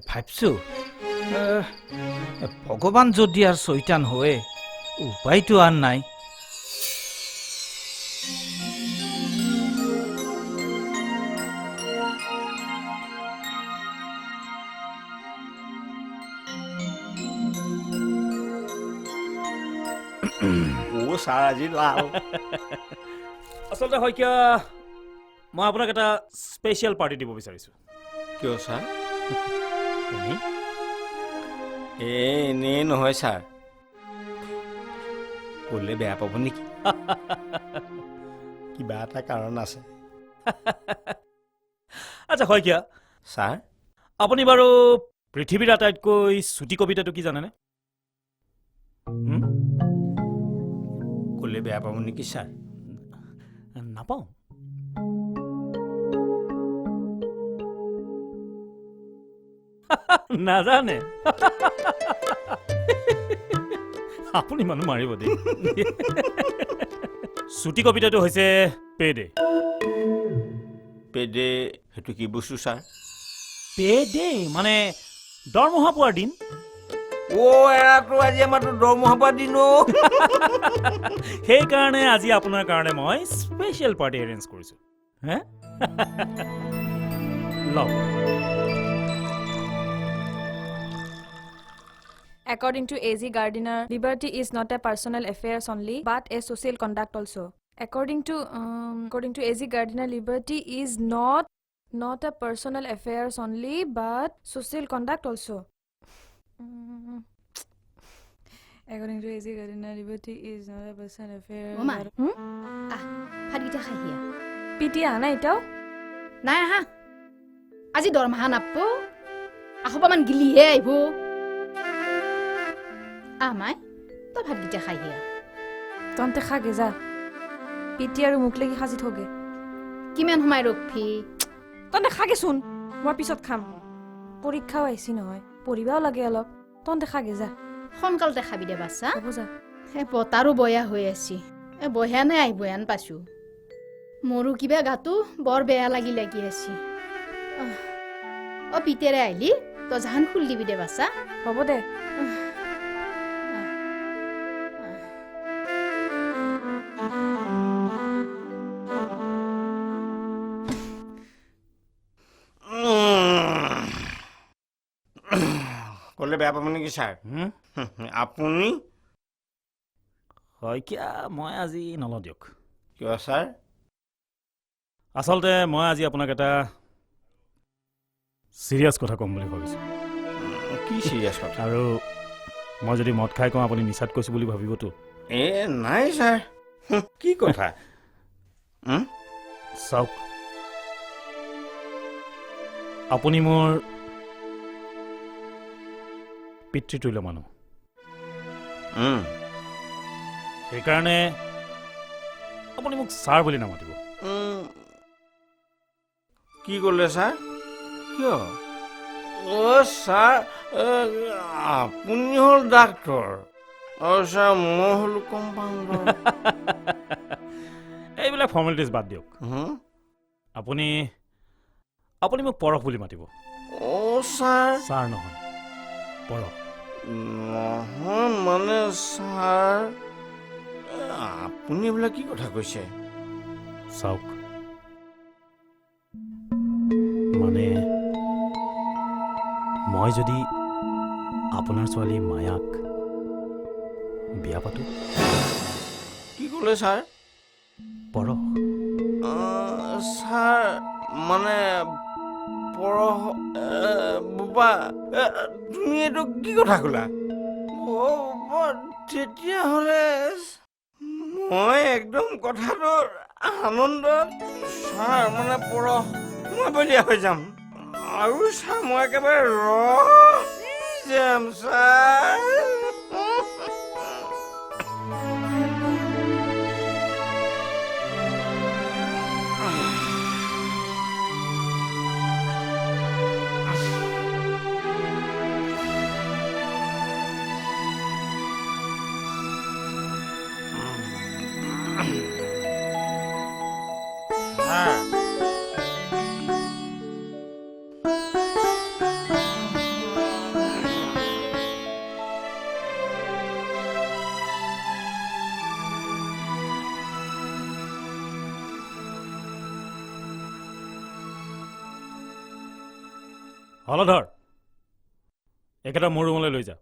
ভাবছো ভগৱান যদি আৰু চৈতান হয় উপায়টো আন নাই ছাৰ আজি লাল আচলতে শইকীয়া মই আপোনাক এটা স্পেচিয়েল পাৰ্টি দিব বিচাৰিছোঁ কিয় ছাৰ এনেই নহয় ছাৰ ক'লে বেয়া পাব নেকি কিবা এটা কাৰণ আছে আচ্ছা শইকীয়া ছাৰ আপুনি বাৰু পৃথিৱীৰ আটাইতকৈ চুটি কবিতাটো কি জানেনে ক'লে বেয়া পাব নেকি ছাৰ নাপাওঁ নাজানে আপুনি মানুহ মাৰিব দেই চুটি কবিতাটো হৈছে পেডে পেডে সেইটো কি বস্তু ছাৰ পেডে মানে দৰমহা পোৱাৰ দিন এৰাটো আজি আমাৰতো দৰমহা পোৱাৰ দিন সেইকাৰণে আজি আপোনাৰ কাৰণে মই স্পেচিয়েল পাৰ্টি এৰেঞ্জ কৰিছোঁ হে লওক According to A.Z. Gardiner, liberty is not a personal affair only, but a social conduct also. According to A.Z. Gardiner, liberty is not a personal affair only, but social conduct also. According to A.Z. Gardiner, liberty is not a personal affair. Mama, ভাতকেইটা খাই হিয়া পিটি আহা নাই এটাও নাই আহা আজি দৰমহা নাপো আহবামান গিলিহে আহিব মাই তই ভাতকেইটা খাই হিয়া তন্তে খাগে যা পিটি আৰু মুখ লাগি সাজি থগে কিমান সময় ৰখি তন্তে খাগেচোন মই পিছত খাম পৰীক্ষাও আহিছি নহয় পঢ়িবাও লাগে অলপ তন্তে খাগে যা সোনকালতে খাবি দে বাচ্চা হ'ব যা বতাৰো বয়া হৈ আছে বয়া নাই আহিব আন পাছো মোৰো কিবা গাটো বৰ বেয়া লাগি আছে পিতেৰে আহিলি তই জাহান খুল দিবি দে বাচ্চা হ'ব দে ক'লে বেয়া পাব নেকি ছাৰ আপুনি শইকীয়া মই আজি নলওঁ দিয়ক কিয় ছাৰ আচলতে মই আজি আপোনাক এটা চিৰিয়াছ কথা ক'ম বুলি ভাবিছোঁ কি চিৰিয়াছ কথা আৰু মই যদি মদ খাই কওঁ আপুনি নিচাত কৈছোঁ বুলি ভাবিবতো নাই ছাৰ কি কথা চাওক আপুনি মোৰ পিতৃতুল্য মানুহ সেইকাৰণে আপুনি মোক ছাৰ বুলি নামাতিব কি ক'লে ছাৰ কিয় ছাৰ আপুনি হ'ল ডাক্তৰ ছাৰ মই হ'লো কম্পাউণ্ডাৰ এইবিলাক ফৰ্মেলিটিজ বাদ দিয়ক আপুনি মোক পৰশ বুলি মাতিব ছাৰ ছাৰ নহয় পৰশ নহয় মানে ছাৰ আপুনি এইবিলাক কি কথা কৈছে চাওক মানে মই যদি আপোনাৰ ছোৱালী মায়াক বিয়া পাতো কি ক'লে ছাৰ পৰশ ছাৰ মানে পৰশ বোপা তুমি এইটো কি কথা ক'লা তেতিয়াহ'লে মই একদম কথাটো আনন্দত ছাৰ মানে মই বলিয়া হৈ যাম আৰু ছাৰ মই একেবাৰে যাম ছাৰ হলধৰ একেটা মোৰ ৰুমলৈ লৈ যা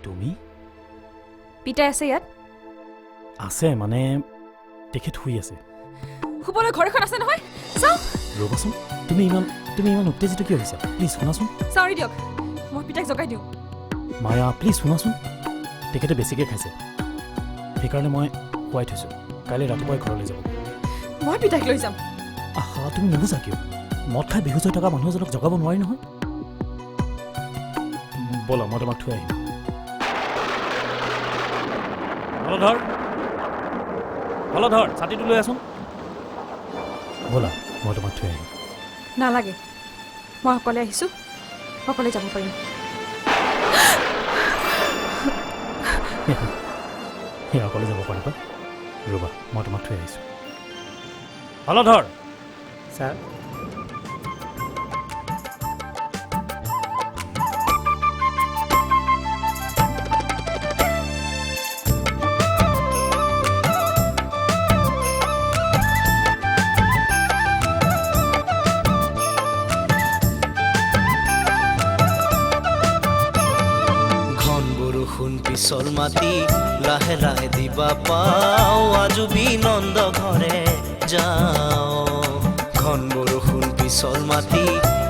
তুমি পিতাই আছে ইয়াত আছে মানে তেখেত শুই আছে শুবলৈ ঘৰ এখন আছে নহয় চাওঁ ৰ'বাচোন তুমি ইমান উত্তেজিত কিয় হৈছা প্লিজ শুনাচোন চাউৰি দিয়ক মই পিতাইক জগাই দিওঁ মায়া প্লিজ শুনাচোন তেখেতে বেছিকৈ খাইছে সেইকাৰণে মই শুৱাই থৈছোঁ কাইলৈ ৰাতিপুৱাই ঘৰলৈ যাব মই পিতাইক লৈ যাম আহা তুমি নুবুজা কিয় মদ খাই বেহুচ হৈ থকা মানুহ এজনক জগাব নোৱাৰি নহয় ব'লা মই তোমাক থৈ আহিম হলধৰ ছাতিটো লৈ আছোন ব'লা মই তোমাক থৈ আহিম নালাগে মই অকলে আহিছোঁ অকলে যাব পাৰিম অকলে যাব পাৰিবা ৰ'বা মই তোমাক থৈ আহিছোঁ হলধৰ ছাৰ পিছল মাটি লাহে লাহে দিবা পাও আজুবি নন্দ ঘৰে যাও ঘন বৰষুণ পিছল মাটি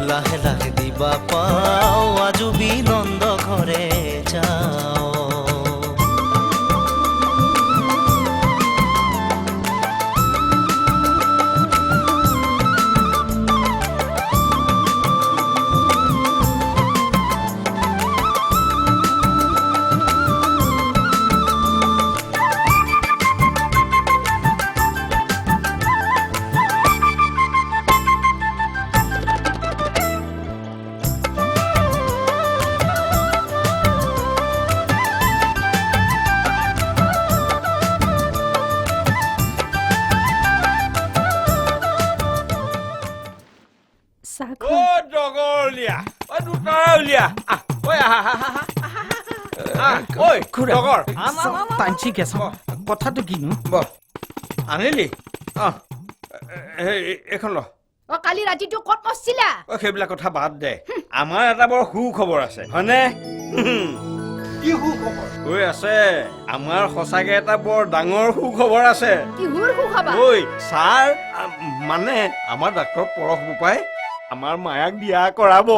লাহে লাহে দিবা পাও আজুবি নন্দ ঘৰে যাও কথাটো কিনো আনিলি এখন ল কালি ৰাতিটো ক'ত মছিলা সেইবিলাক কথা বাদ দে আমাৰ এটা বৰ সুখবৰ আছে হয়নে কি সুখবৰ ঐ আছে আমাৰ সঁচাকে এটা বৰ ডাঙৰ সুখবৰ আছে কিহৰ সুখবৰ ঐ ছাৰ মানে আমাৰ ডাক্তৰ পৰশ বোপাই আমাৰ মায়াক বিয়া কৰাব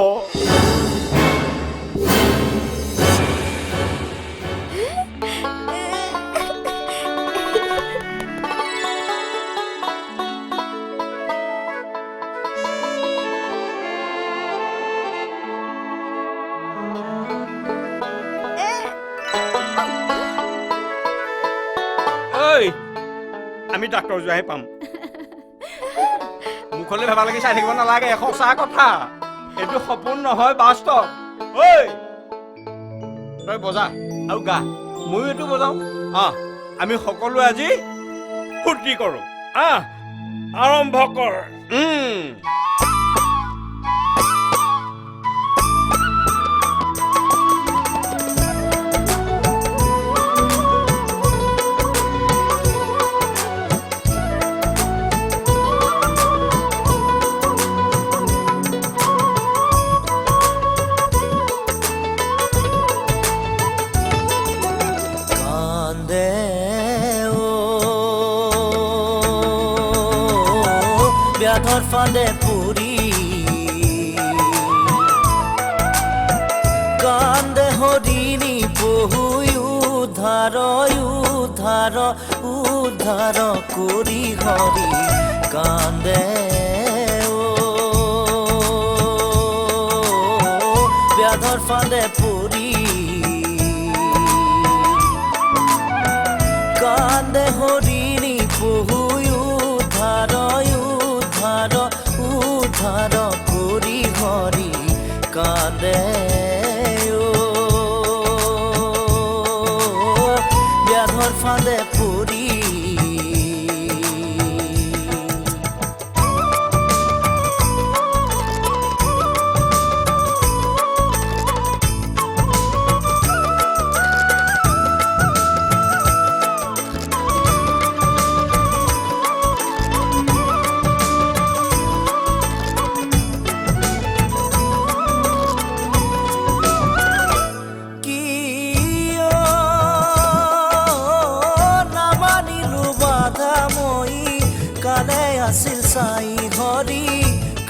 আমি ডাক্তৰ যোৱাহে পাম মুখলৈ ভেবা লাগি চাই থাকিব নালাগে সঁচা কথা এইটো সপোন নহয় বাস্তৱ ঐ তই বজা আৰু গা ময়ো এইটো বজাওঁ আমি সকলোৱে আজি ফূৰ্তি কৰোঁ আৰম্ভ কৰ ব্যাধর ফাঁদে পুরি কান্দে হরিণী পহুই উদ্ধার উদ্ধার উদ্ধার করি হরি কান্দে ব্যাধর ফাঁদে পুরি কান্দে হরিণী পহুই উদ্ধার উদ্ধার উদ্ধার করি হরি কান্দে ব্যাধর ফাঁদে পড়ি আছিল চাই হৰি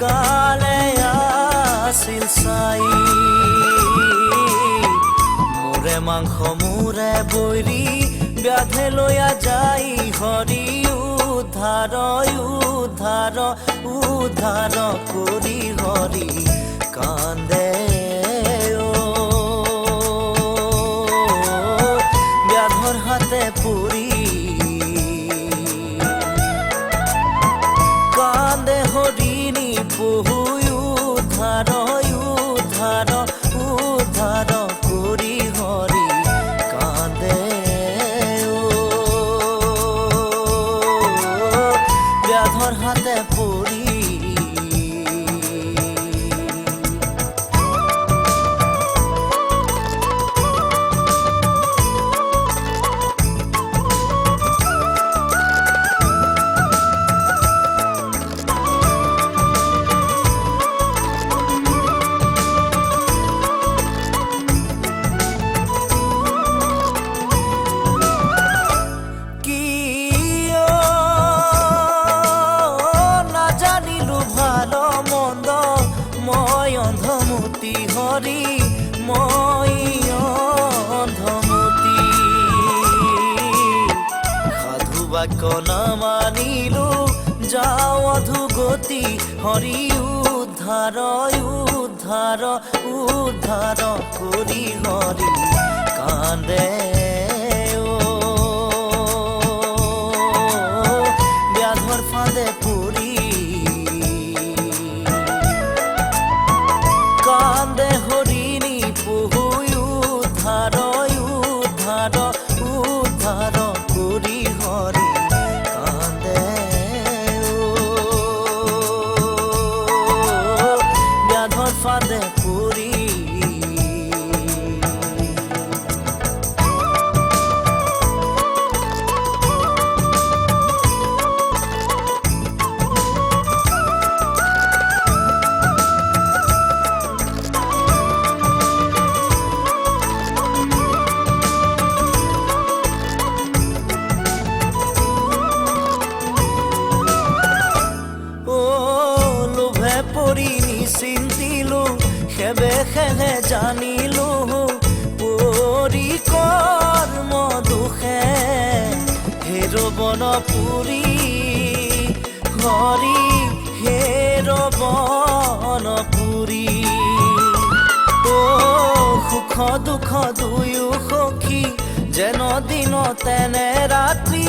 কালে আছিল চাই মোৰে মাংস মোৰে বৈৰী ব্যাধে লৈয়া যাই হৰি উদ্ধাৰ উদ্ধাৰ উদ্ধাৰ কৰি হৰি কান্দে ব্যাধৰ হাতে পৰি কান্দে হরিণী পহুই উদ্ধার উদ্ধার উদ্ধার করি হরি কান্দে ব্যাধর হাতে পড়ি হরি মই অন্ধমতি সাধু বাক্য নামানিলো যাও অধুগতি হৰি উদ্ধাৰ উদ্ধাৰ উদ্ধাৰ কৰি হৰি কান্দে ব্যাধৰ ফাঁদে পৰি কান্দে হৰিণী পহুই উদ্ধাৰ উদ্ধাৰ উদ্ধাৰ কৰি হৰি কান্দে ব্যাধৰ ফাঁদে পৰি চিন্তিলো সেবে সেহে জানিলো পৰি কৰ্ম দুখে হেৰ বন পুৰি হৰি হেৰ বন পুৰি সুখ দুখ দুয়ো সখী যেন দিন তেনে ৰাতি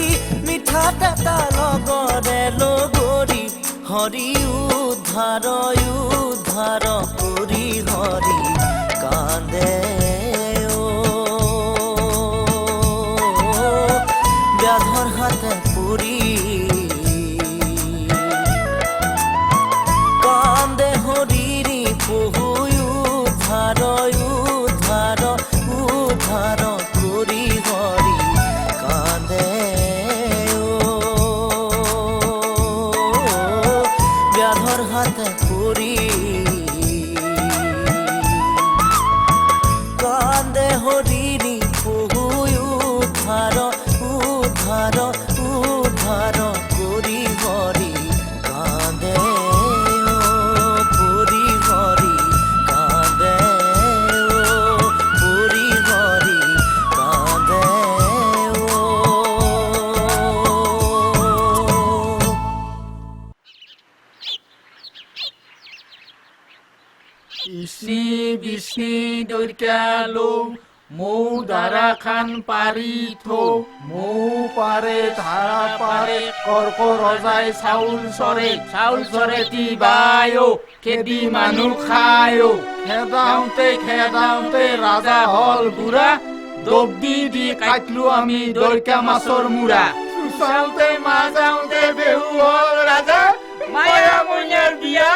মিঠা টেটা লগৰে লগৰী হরি উদ্ধার উদ্ধার করি হরি কান্দে ও ব্যাধর হাতে পুরি কান্দে হরিরি বহু উদ্ধার উদ্ধার উদ্ধার করি হরি কান্দে ও ব্যাধর হাতে পুরি কান্দে হরিরি বহু উদ্ধার উদ্ধার উদ্ধার করি হরি কান্দে ও পুরি হরি কান্দে ও পুরি হরি কান্দে ও ইসি বিষ্ণি দৈৰ্ঘ্যালো মৌ ধাৰা খান পাৰি থো মৌ পাৰে ধাৰা পাৰে কৰ্ক ৰজাই চাউল চৰে তিবায়ো খেদি মানুহ খায়ো খেদাওঁতে ৰাজা হল বুঢ়া দব্দি দি কাটলো আমি দৈৰ্ঘ্যা মাছৰ মূৰা চাওঁতে মাজাওঁতে বেহু হল ৰাজা মায়া মইনাৰ বিয়া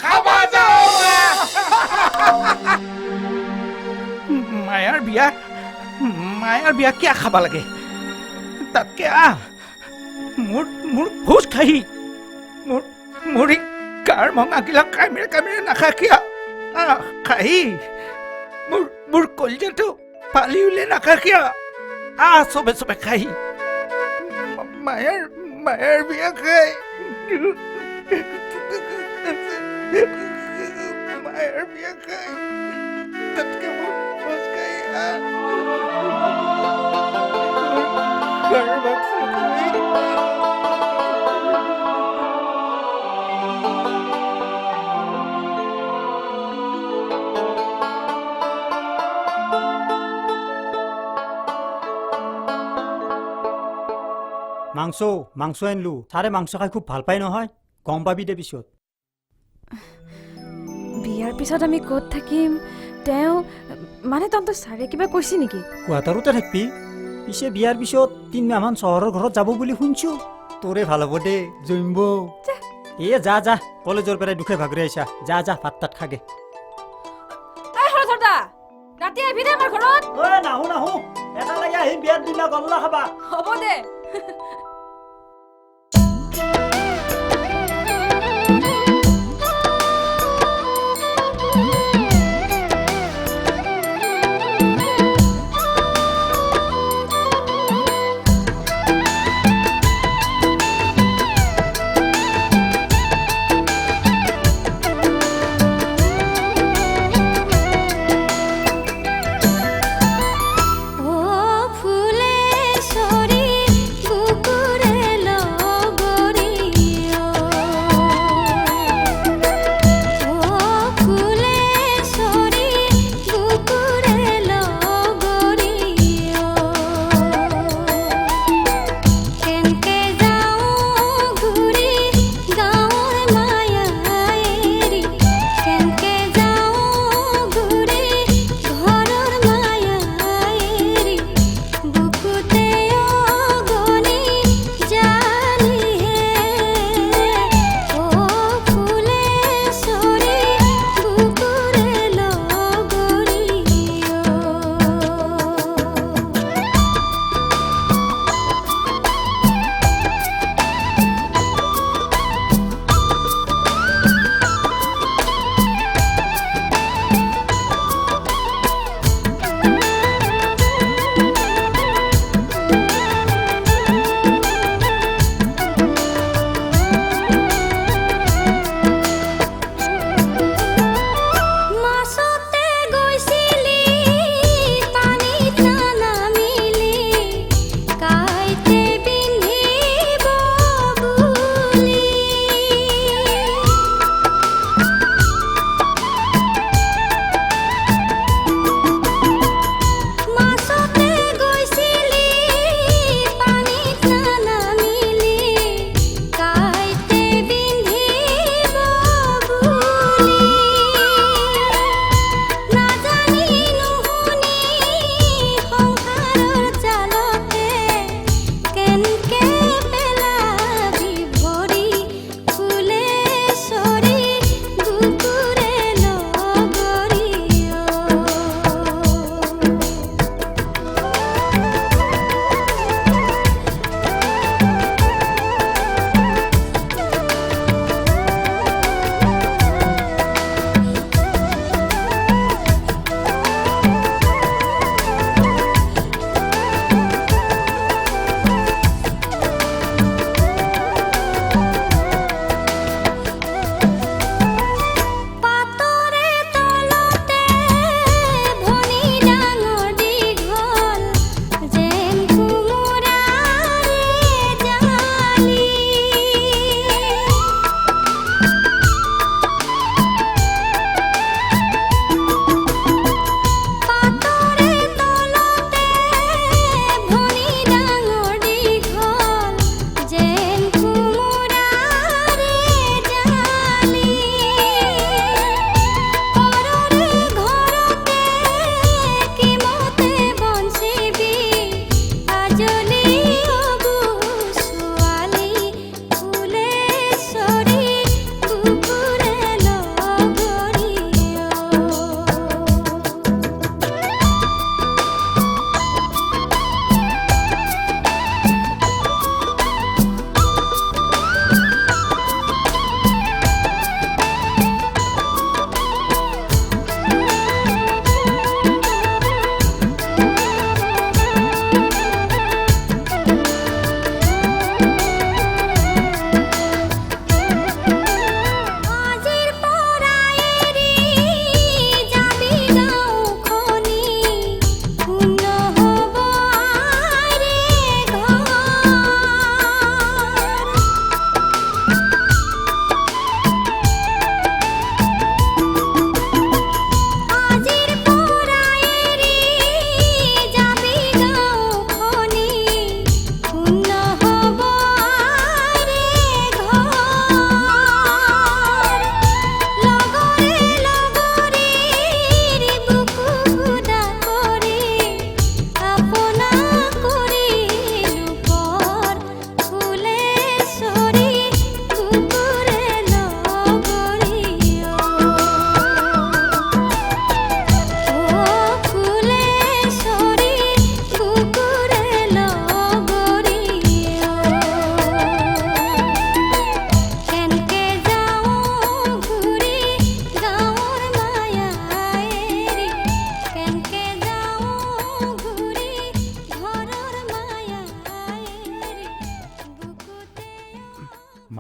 খাবা যাওঁ মায়াৰ বিয়া কিয় খাব লাগে তাতকে মোৰ ভোজ খাহি মোৰ কাৰ মঙাগিলা কামিৰে নাখা কিয় খাহি মোৰ কলিজাটো পালি উলিয়াই নাখা কিয় চবে খাহি মায়াৰ বিয়া খাই মায়াৰ বিয়া খাই তাতকে মোৰ ভোজ খাই মাংস আনিলো তাৰে মাংস খাই খুব ভাল পাই নহয় গম পাবি দে পিছত বিয়াৰ পিছত আমি ক'ত থাকিম তেওঁ মানে তহঁতৰ ছাৰে কিবা কৈছে নেকি কোৱাটাৰতে থাকবি পিছে বিয়াৰ পিছত 3 মাহমান চহৰৰ ঘৰত যাব বুলি শুনছো তোৰে ভাল হ'ব দে জৈম্ব যা কলেজৰ পৰাই দুখে ভাগৰে আহিছা যা ভাত তাত খাগে ৰাতি আহিবি দে আমাৰ ঘৰত নাহো এটা লাগে আহিম বিয়াৰ দিনা গল্লা খাবা হ'ব দে ফুলে সৰি বুকু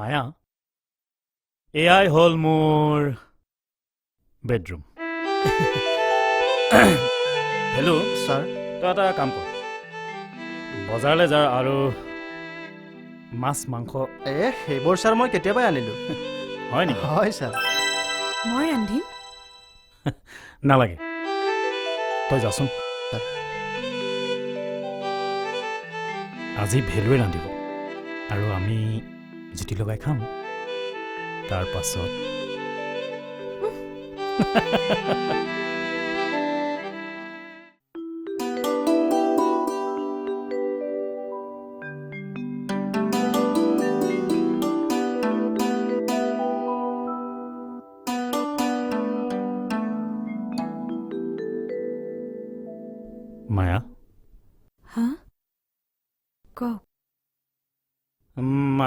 মায়া এয়াই হ'ল মোৰ বেডৰুম। হেল্ল' ছাৰ তই এটা কাম কৰ, বজাৰলৈ যা আৰু মাছ মাংস। সেইবোৰ ছাৰ মই কেতিয়াবাই আনিলোঁ। হয় নেকি? হয় ছাৰ। মই ৰান্ধিম। নালাগে, তই যাচোন। আজি ভেলুৱে ৰান্ধিব আৰু আমি জুতি লগাই খাম। তাৰ পাছত মায়া, হা ক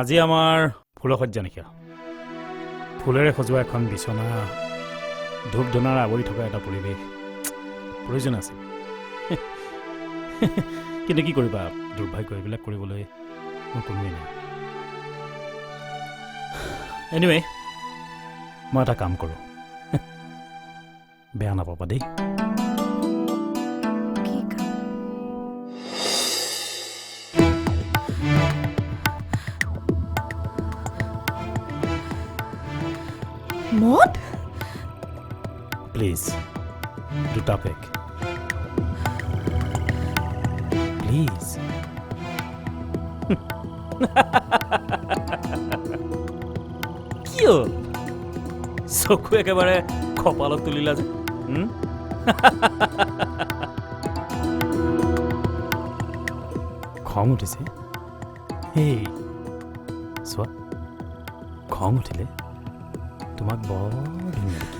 আজি আমাৰ ফুলসজ্জা নিশা। ফুলেৰে সজোৱা এখন বিচনা, ধূপ ধূনাৰে আৱৰি থকা এটা পৰিৱেশ প্ৰয়োজন আছিল। কিন্তু কি কৰিবা, দুৰ্ভাগ্য এইবিলাক কৰিবলৈ মোৰ কোনোৱেই নাই। এনিৱে, মই এটা কাম কৰোঁ, বেয়া নাপাবা দেই। কি কাম? মদ? প্লিজ দুটা পেক, প্লিজ। কিয় চকু একেবাৰে কপালত তুলিলা যে? খং উঠিছে? সেই চোৱা, খং উঠিলে তোমাক বৰ ধুনীয়া দেখি।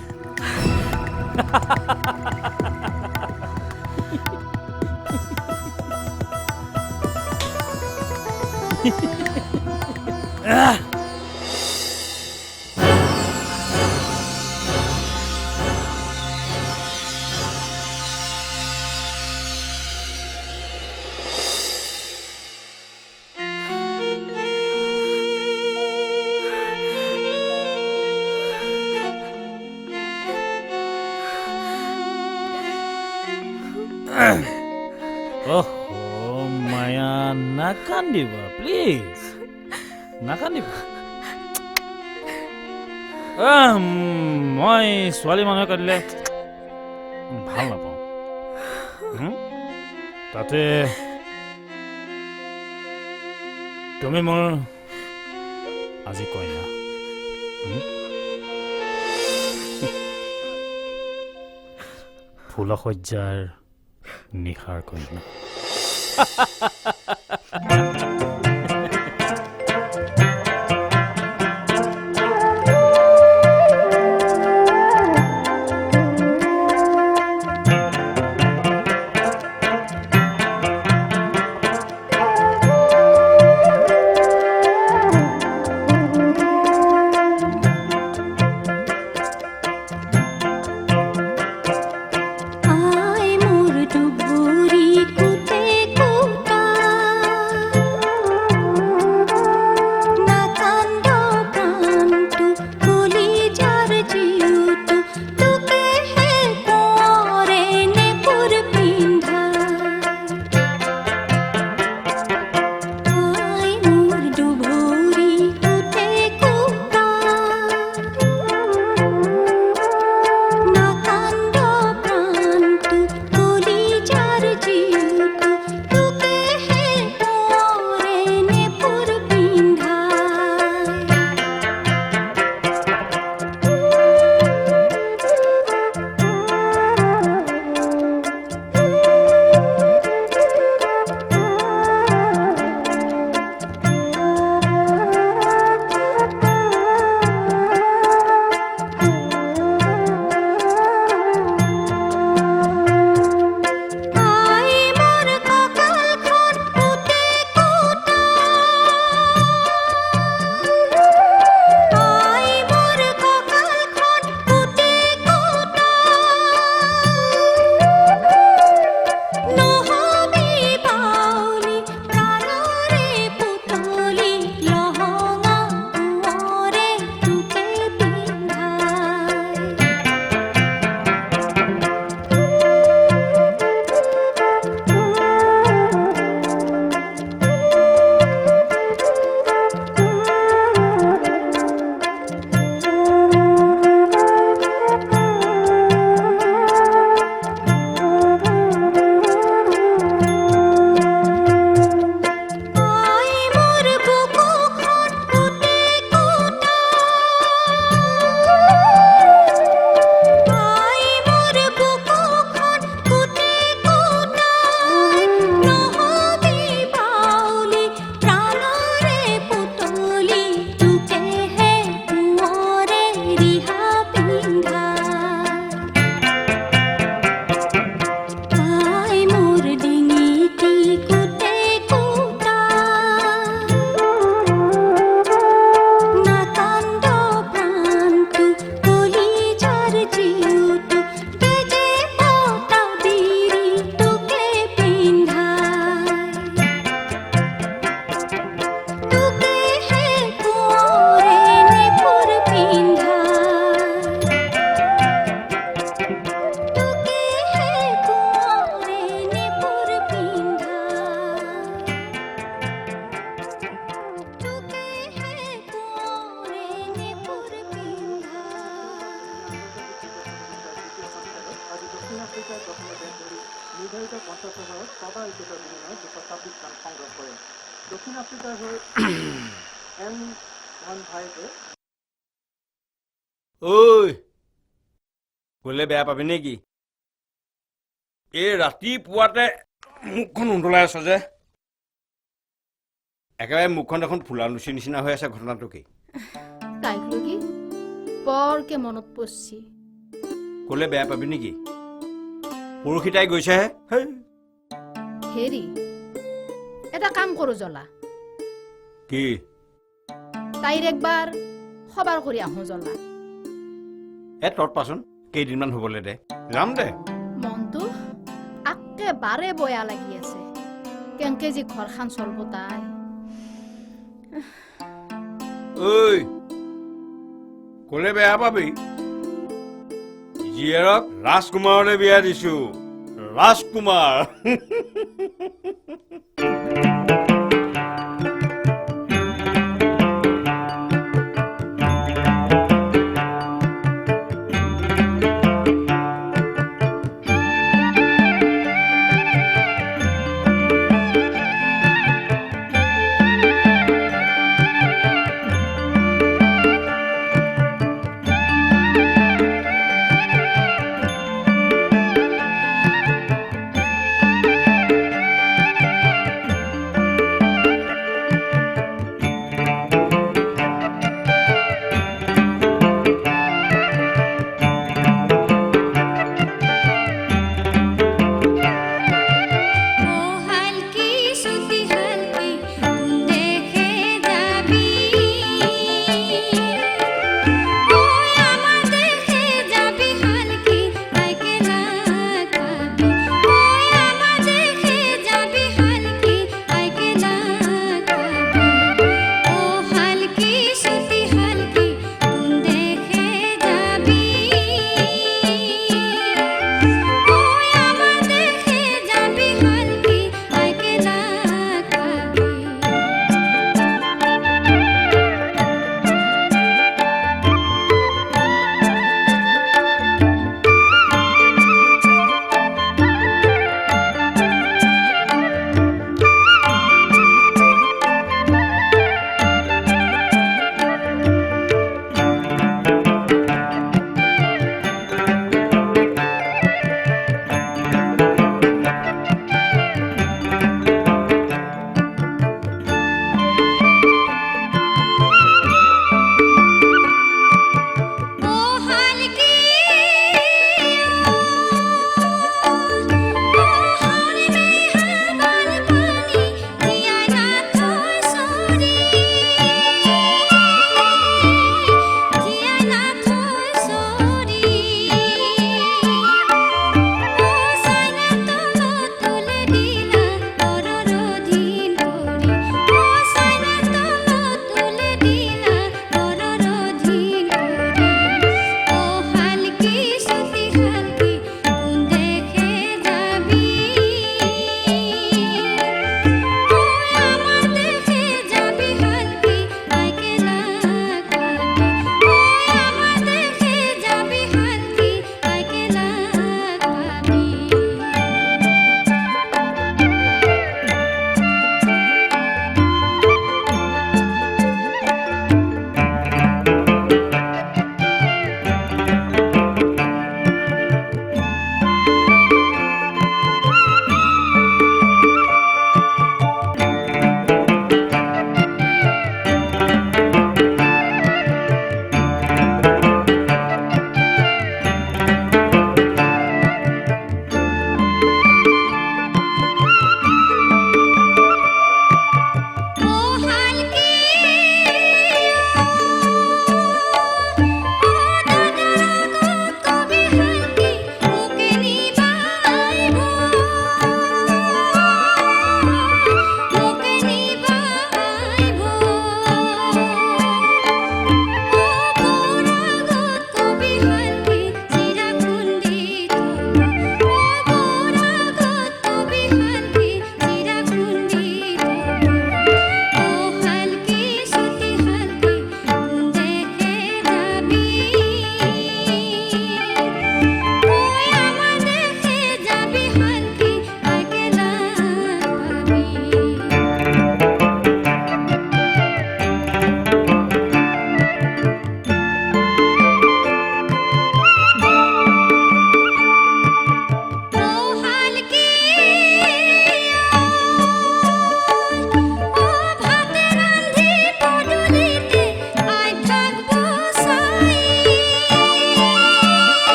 মায়া, নাকান্দিবা প্লিজ, নাকান্দিবা। মই ছোৱালী মানুহে কান্দিলে ভাল নাপাওঁ। তাতে তুমি মোৰ আজি কইনা। ফুলসজ্জাৰ নিশাৰ কইনা। আই মোৰ ডুবুৰী কোটে কোটা দক্ষিণ আফ্ৰিকাৰ হৈ M15 ঐ গ'লে বেয়া পাবি নেকি এই ৰাতিপুৱাতে মুখখন উন্দলাই আছ যে একেবাৰে মুখখন এখন ফুলা লুচি নিচিনা হৈ আছে ঘটনাটো কি তাইক লগি বৰকে মনত পৰছি গ'লে বেয়া পাবি নেকি পৰহি তাই গৈছেহে হেৰি এটা কাম কৰো জ্বলা কি তাইৰ একবাৰ খবৰ কৰি আহোঁ জ্বলা তত পাচোন কেইদিনমান হ'বলৈ দে যাম দে মনটো একেবাৰে বয়া লাগি আছে কেনেকে যে ঘৰখন চলব তাই ঐ ক'লে বেয়া পাবি জীয়েৰক ৰাজকুমাৰলৈ বিয়া দিছো ৰাজকুমাৰ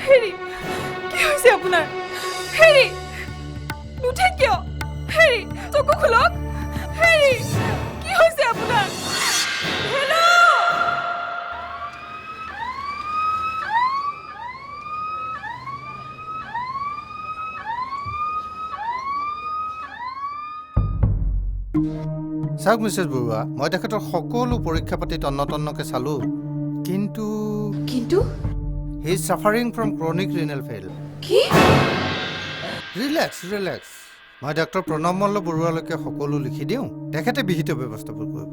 হেৰি কি হৈছে আপোনাৰ হেৰি নুঠে কিয় হেৰি চকু খোলক হেৰি কি হৈছে আপোনাৰ হেল্ল' চাওক মিছেছ বৰুৱা, মই তেখেতৰ সকলো পৰীক্ষা পাতি তন্নতন্নকে চালোঁ, কিন্তু কিন্তু he is suffering from chronic renal fail. কি ৰিলেক্স মই ডক্টৰ প্ৰণৱ মল্ল বৰুৱালৈকে সকলো লিখি দিওঁ, তেখেতে বিহিত ব্যৱস্থাবোৰ কৰিব।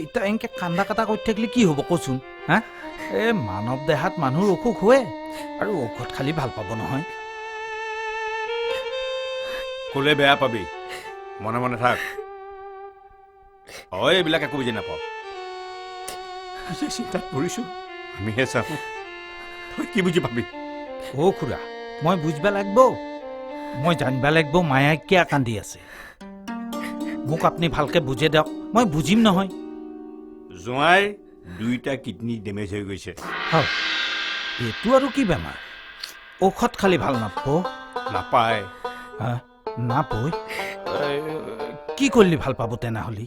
এতিয়া এনেকে কান্দা কাটা কৰি থাকিলে কি হ'ব কচোন হা এই মানৱ দেহাত মানুহৰ অসুখ হয় আৰু ঔষধ খালি ভাল পাব নহয়। ক'লে বেয়া পাবি, মনে মনে থাক। হয় এইবিলাক একো বুজি নাপাওঁ। পিছে চিন্তাত পৰিছোঁ, আমিহে চাওঁ, তই কি বুজি পাবি? অ' খুৰা, মই বুজিব লাগিব, মই জানিব লাগিব মায়াই কিয় কান্দি আছে। মোক আপুনি ভালকে বুজাই দিয়ক, মই বুজিম নহয়। জোঁৱাইৰ 2টা কিডনী ডেমেজ হৈ গৈছে। হয়, এইটো আৰু কি বেমাৰ? ঔষধ খালি ভাল নাপায়। নাপয় কি কৰিলে ভাল পাব তেনেহ'লে?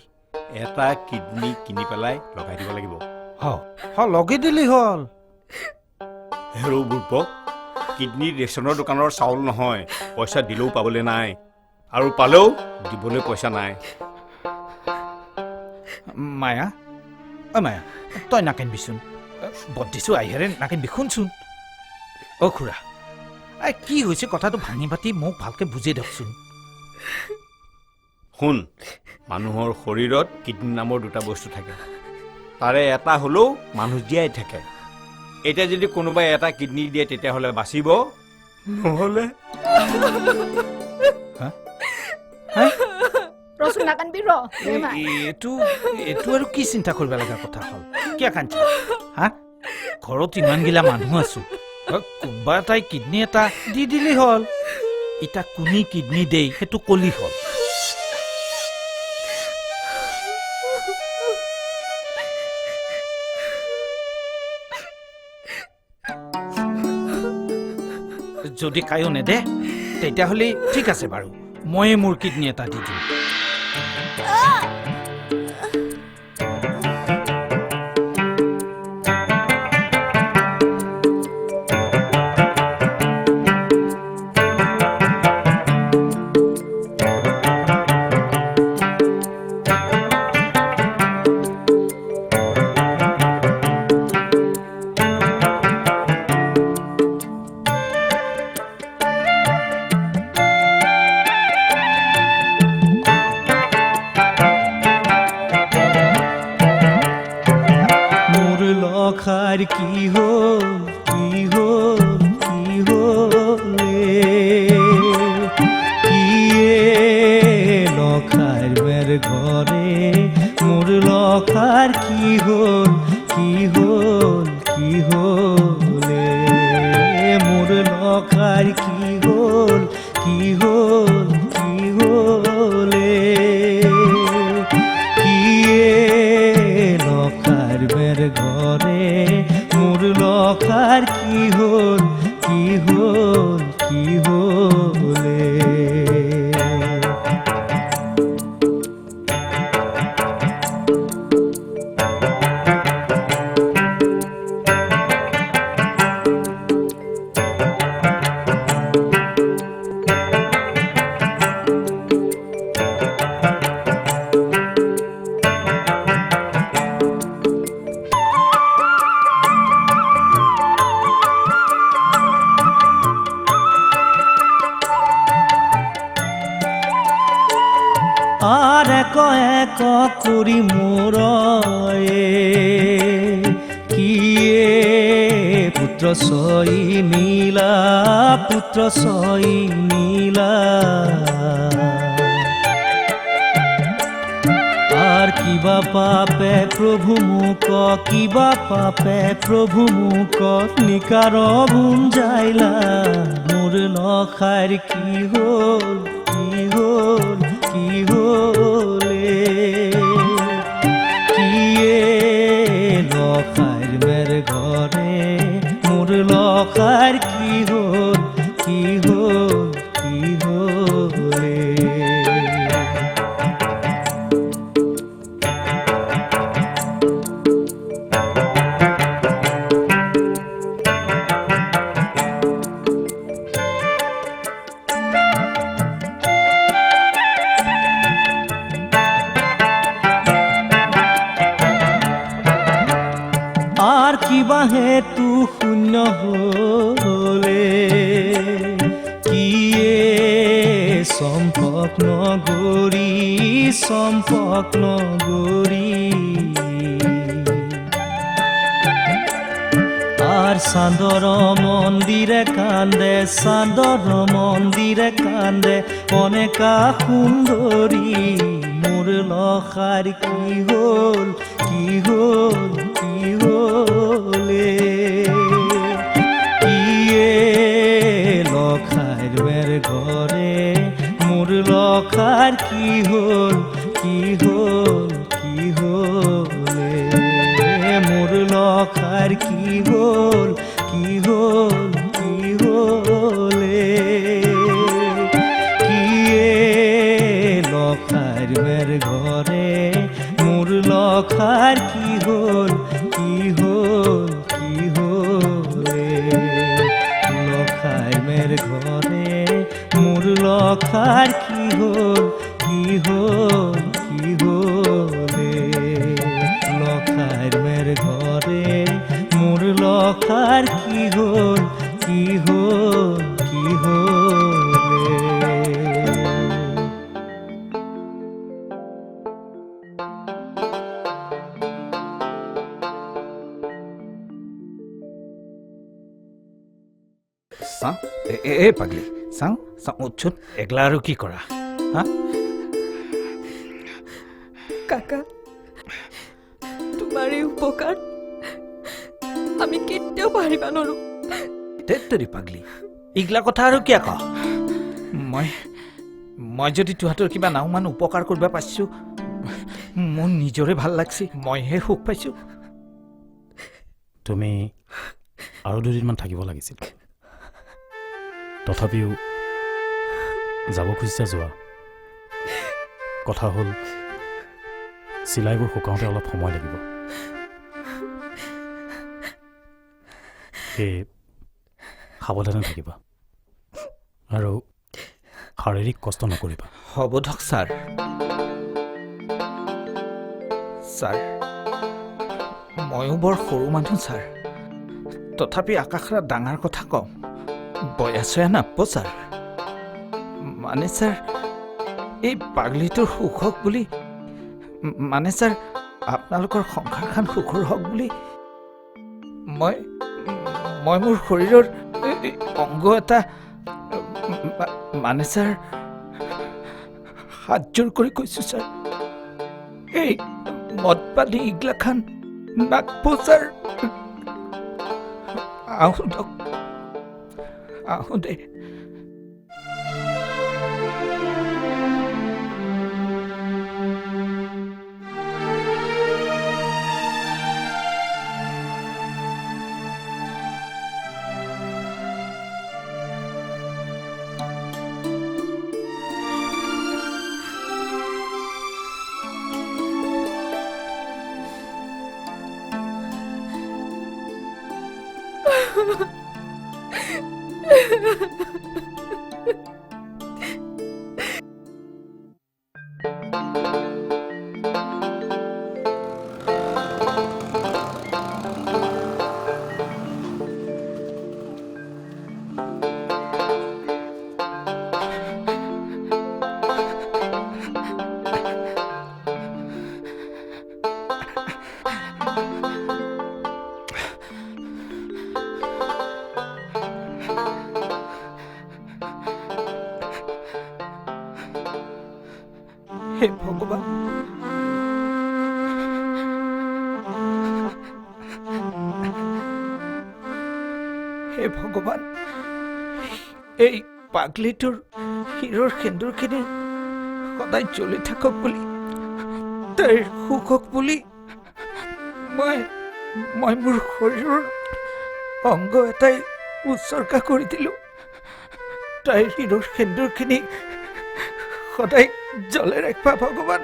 এটা কিডনী কিনি পেলাই লগাই দিব লাগিব। লগাই দিলেই হ'ল। হেৰৌ বুৰ্বক, কিডনী ৰেচনৰ দোকানৰ চাউল নহয়, পইচা দিলেও পাবলৈ নাই, আৰু পালেও দিবলৈ পইচা নাই। মায়া মায়া, তই নাকিনবিচোন, বদ্দিছোঁ আহিৰে নাকিনবি, শুনচোন। অ' খুৰা, কি হৈছে কথাটো ভাঙি পাতি মোক ভালকে বুজাই দিয়কচোন। শুন, মানুহৰ শৰীৰত কিডনী নামৰ 2টা বস্তু থাকে, তাৰে এটা হ'লেও মানুহ জীয়াই থাকে। এতিয়া যদি কোনোবাই এটা কিডনী দিয়ে তেতিয়াহ'লে বাচিব, নহ'লে ৰচোন নাকানবি ৰ এইটো আৰু কি চিন্তা কৰিব লগা কথা হ'ল? কিয় কান্দছ? হা, ঘৰত ইমানগিলা মানুহ আছো, কোনোবা এটাই কিডনী এটা দি দিলেই হ'ল। এতিয়া কোনে কিডনী দেই সেইটো কলি হ'ল। যদি কায়ো নেদে তেতিয়াহ'লে ঠিক আছে বাৰু, ময়ে মোৰ কিডনী এটা দি দিম। লখার কি হল কি হল কি হলে কিয়ে লখার মের ঘরে মোর লখার কি হল কি হল কি হলে মোর লখার কি হল কি হল কি হলে কিয়ে লখার মের ঘরে মোর লখার কি হল কি হল কি হলে আর এক এক করি মোরয়ে কিয়ে পুত পুত্র সই নীলা, পুত্র সই নীলা। আর কিবা পাপে প্রভু মোক, কিবা পাপে প্রভু মোক নিকাৰ গুঞ্জাইলা। মোৰ নখাৰ কি হ'ল, কি হ'ল, কি হ'লে কিয়ে লখাৰ মেৰ ঘৰে। মোৰ লখাৰ কি হ'ল, কি হ'ল, কি হ'লে। আৰ কিবা হেতু শূন্য হলে কিয়ে সম্পক নগৰী, সম্পক নগৰী। আৰ চাঁদৰ মন্দিৰে কান্দে, চাঁদৰ মন্দিৰে কান্দে অনেকা সুন্দৰী। মোৰ লখাৰ কি হ'ল, কি হ'ল, কি হ'লে কিয়ে লখাৰ মেৰ ঘৰে। মোৰ লখাৰ কি হ'ল, কি হ'ল, কি হ'লে। মোৰ লখাৰ কি হ'ল, কি হ'ল, কি হ'লে কিয়ে লখাৰ মেৰ ঘৰে। মোৰ লখাৰ কি হ'ল, কি হ'ল, কি হ'লে। লখাৰ মেৰ ঘৰে। মোৰ লখাৰ কি হ'ল, কি হ'ল, কি হ'লে। লখাৰ মেৰ ঘৰে। মোৰ লখাৰ কি হ'ল, কি হ'ল, কি হ'লে। চাওঁ এ পাগলি, চাওঁ চাওঁ উঠছোন। এগলা আৰু কি কৰা হা? কাকা, তোমাৰ এই উপকাৰ আমি কেতিয়াও পাহৰিব নোৱাৰো। তেৰি পাগলি, এইগিলা কথা আৰু কিয় কওঁ? মই যদি তোহাঁতৰ কিবা নাওমান উপকাৰ কৰিব পাৰিছোঁ, মোৰ নিজৰে ভাল লাগছি, মইহে সুখ পাইছোঁ। তুমি আৰু দুদিনমান থাকিব লাগিছিল। তথাপিও যাব খুজিছা যোৱা। কথা হ'ল চিলাইবোৰ শুকাওঁতে অলপ সময় লাগিব। সেয়ে সাৱধানে থাকিবা আৰু শাৰীৰিক কষ্ট নকৰিবা। হ'ব ধক ছাৰ। ছাৰ, ময়ো বৰ সৰু মানুহ ছাৰ, তথাপি আকাশৰা ডাঙৰ কথা কওঁ। বয়াছয়া নাপাব ছাৰ। মানে ছাৰ, এই পাগলিটোৰ সুখ হওক বুলি, মানে ছাৰ আপোনালোকৰ সংসাৰখন সুখৰ হওক বুলি মই মোৰ শৰীৰৰ অংগ এটা মানে ছাৰ হাত জোৰ কৰি কৈছোঁ ছাৰ। এই মদ পালি ইগলাখান নাকব ছাৰ। আহোঁ দক, আহোঁ দে। হে ভগৱান হে ভগৱান এই পাগলিটোৰ শিৰৰ সেন্দুৰখিনি সদায় জ্বলি থাকক বুলি তাইৰ সুখ হওক বুলি মই মোৰ শৰীৰৰ অংগ এটাই উৎসৰ্গা কৰি দিলোঁ তাইৰ শিৰৰ সেন্দুৰখিনি সদায় জ্বলে ৰাখিবা ভগৱান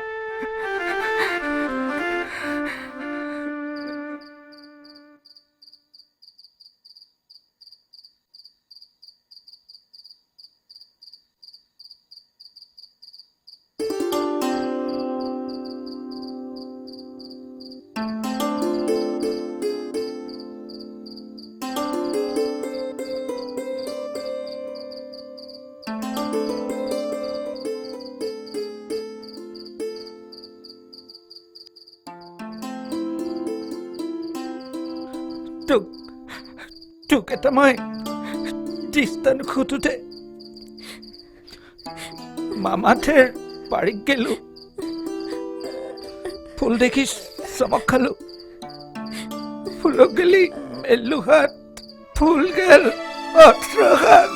তোক এটা মই দৃষ্টান খুঁটোতে মামাঠেৰ পাৰি গেলো ফুল দেখি চমক খালো ফুলক গেলি মেলু হাত ফুল গেল 18 হাত